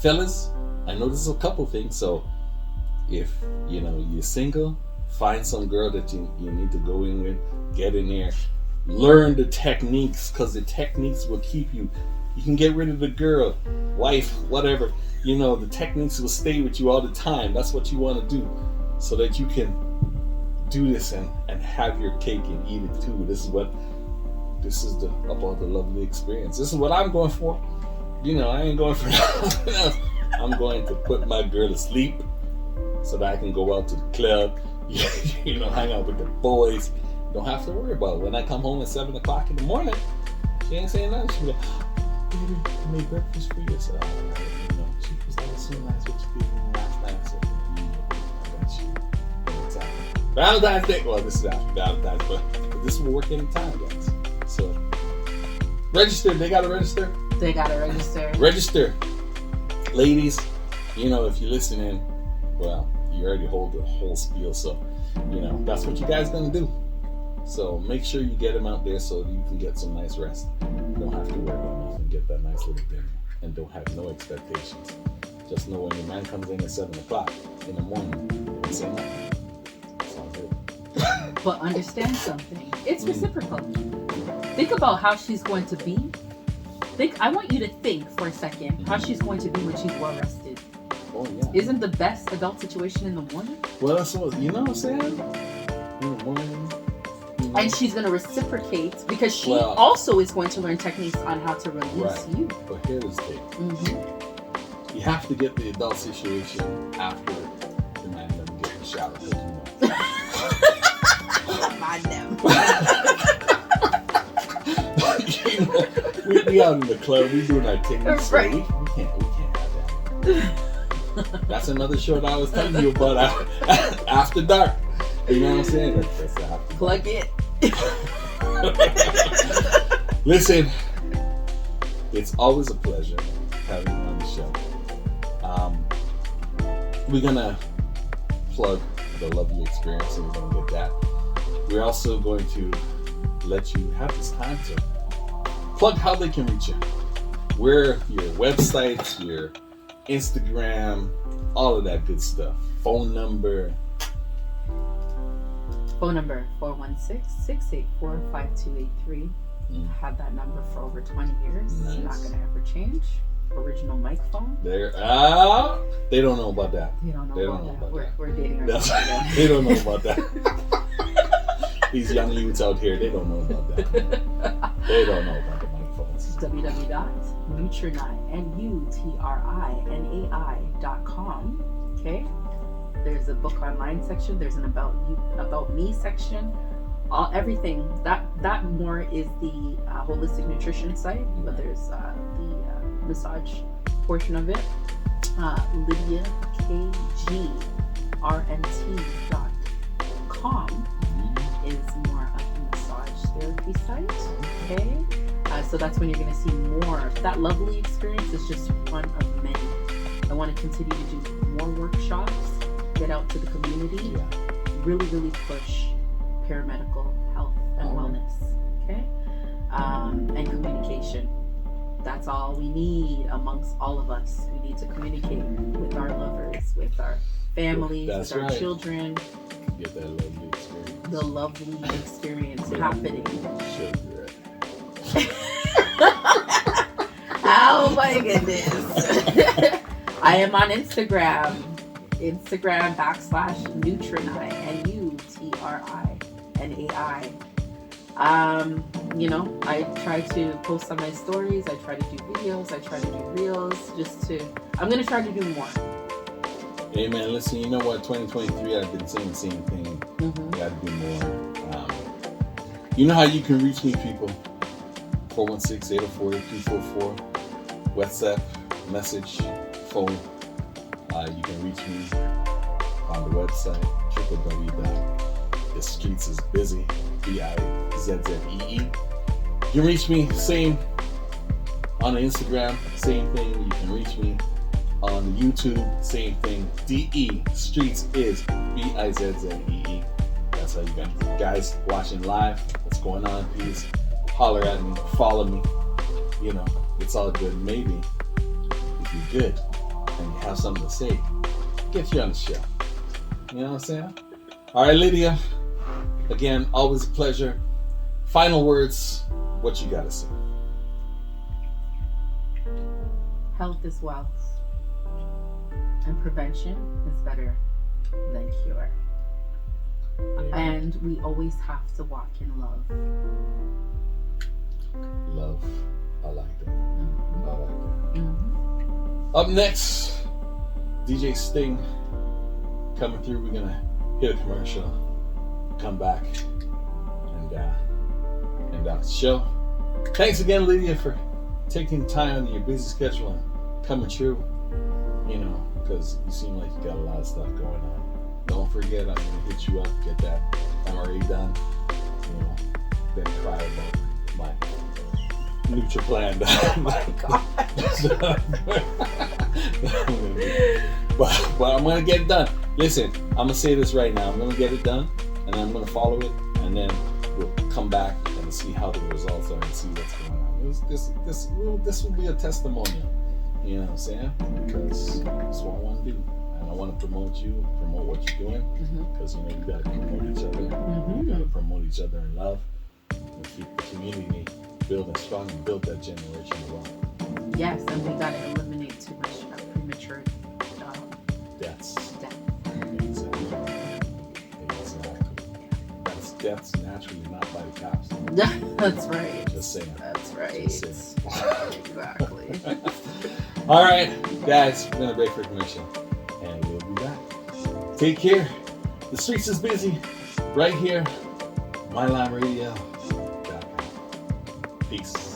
fellas, I know this is a couple things, so if you're single, find some girl that you need to go in with, get in there, learn the techniques, because the techniques will keep you. You can get rid of the girl, wife, whatever. The techniques will stay with you all the time. That's what you want to do, so that you can do this and have your cake and eat it too. This is about the lovely experience. This is what I'm going for. I ain't going for nothing else. I'm going to put my girl to sleep so that I can go out to the club, hang out with the boys. Don't have to worry about it. When I come home at 7 o'clock in the morning, she ain't saying nothing. She'll be like, baby, I made breakfast for you. So, she was like, so nice what you did me last night. I said, I got you. Anytime. Valentine's Day. Well, this is after Valentine's, but this will work anytime, guys. So, register. They got to register.
They got to register.
Register. Ladies, if you're listening, well, you already hold the whole spiel, so, that's what you guys going to do. So make sure you get them out there so you can get some nice rest. You don't have to worry about nothing. Get that nice little dinner. And don't have no expectations. Just know when your man comes in at 7 o'clock in the morning, don't say nothing. It's all good.
But understand something. It's reciprocal. Think about how she's going to be. I want you to think for a second how she's going to be when she's well rested.
Oh, yeah.
Isn't the best adult situation in the morning?
Well, that's what, what I'm saying? In the morning.
And she's going to reciprocate because she also is going to learn techniques on how to release you. But
here's the thing. You have to get the adult situation after the man doesn't get in the shower. We out in the club, we doing our thing. So
right.
We can't have that. That's another show that I was telling you about after dark. You know what I'm saying? That's after
plug it.
Listen, it's always a pleasure having you on the show. We're gonna plug the lovely experience, and we're gonna get that. We're also going to let you have this time to plug how they can reach you. Where your websites, your Instagram, all of that good stuff. Phone number.
Phone number 416-684-5283. Had that number for over 20 years.
Nice.
Not going to ever change. Original mic phone.
They don't know about that.
They don't know about that. We're dating ourselves again.
They don't know about that. These young youths out here, they don't know about that. They don't know about the mic phones.
www.NutriNai, NutriNai.com. Okay? There's a book online section. There's an about me section. Everything that more is the holistic nutrition site, but there's the massage portion of it. LydiaKGRNT.com is more of the massage therapy site. Okay, so that's when you're going to see more. That lovely experience is just one of many. I want to continue to do more workshops. Get out to the community, really push paramedical health and wellness, okay? And communication. That's all we need amongst all of us. We need to communicate with our lovers, with our families, with our children.
Get that lovely experience.
The lovely experience happening. Oh my goodness. I am on Instagram /NutriNai, NutriNai. I try to post on my stories. I try to do videos. I try to do reels. I'm going to try to do more.
Hey man, listen, you know what? 2023, I've been saying the same thing. Got to do more. You know how you can reach me, people? 416-804-8244. WhatsApp, message, phone. You can reach me on the website www.thestreetsisbizzee, Bizzee. You can reach me same on the Instagram, same thing. You can reach me on the YouTube, same thing. DE Streets is Bizzee. That's how you guys watching live. What's going on? Please holler at me, follow me. It's all good. Maybe if you're good and you have something to say, get you on the show. You know what I'm saying? All right, Lydia. Again, always a pleasure. Final words. What you gotta say?
Health is wealth, and prevention is better than cure. And we always have to walk in love.
Love. I like that. Up next, DJ Sting coming through. We're gonna hit a commercial, come back, and end out the show. Thanks again, Lydia, for taking time out of your busy schedule and coming through. You know, because you seem like you got a lot of stuff going on. Don't forget, I'm gonna hit you up, get that MRE done. You know, then cry about my NutriPlan.
Oh my God.
but I'm gonna get it done. Listen, I'm gonna say this right now. I'm gonna get it done, and I'm gonna follow it, and then we'll come back and see how the results are and see what's going on. This will be a testimonial. You know what I'm saying? Because that's what I want to do. And I want to promote you, promote what you're doing. Because, you know, you got to promote each other. You got to promote each other in love. And keep the community building strong and build that generation as well.
Yes, and we got to eliminate too much premature
deaths.
Death.
Exactly. Death's naturally, not by the cops.
That's right.
Just saying.
That's right.
Just saying.
Exactly.
All right, guys, we're gonna break for commercial, and we'll be back. Take care. The streets is busy. Right here, MyLimeRadio.com. Peace.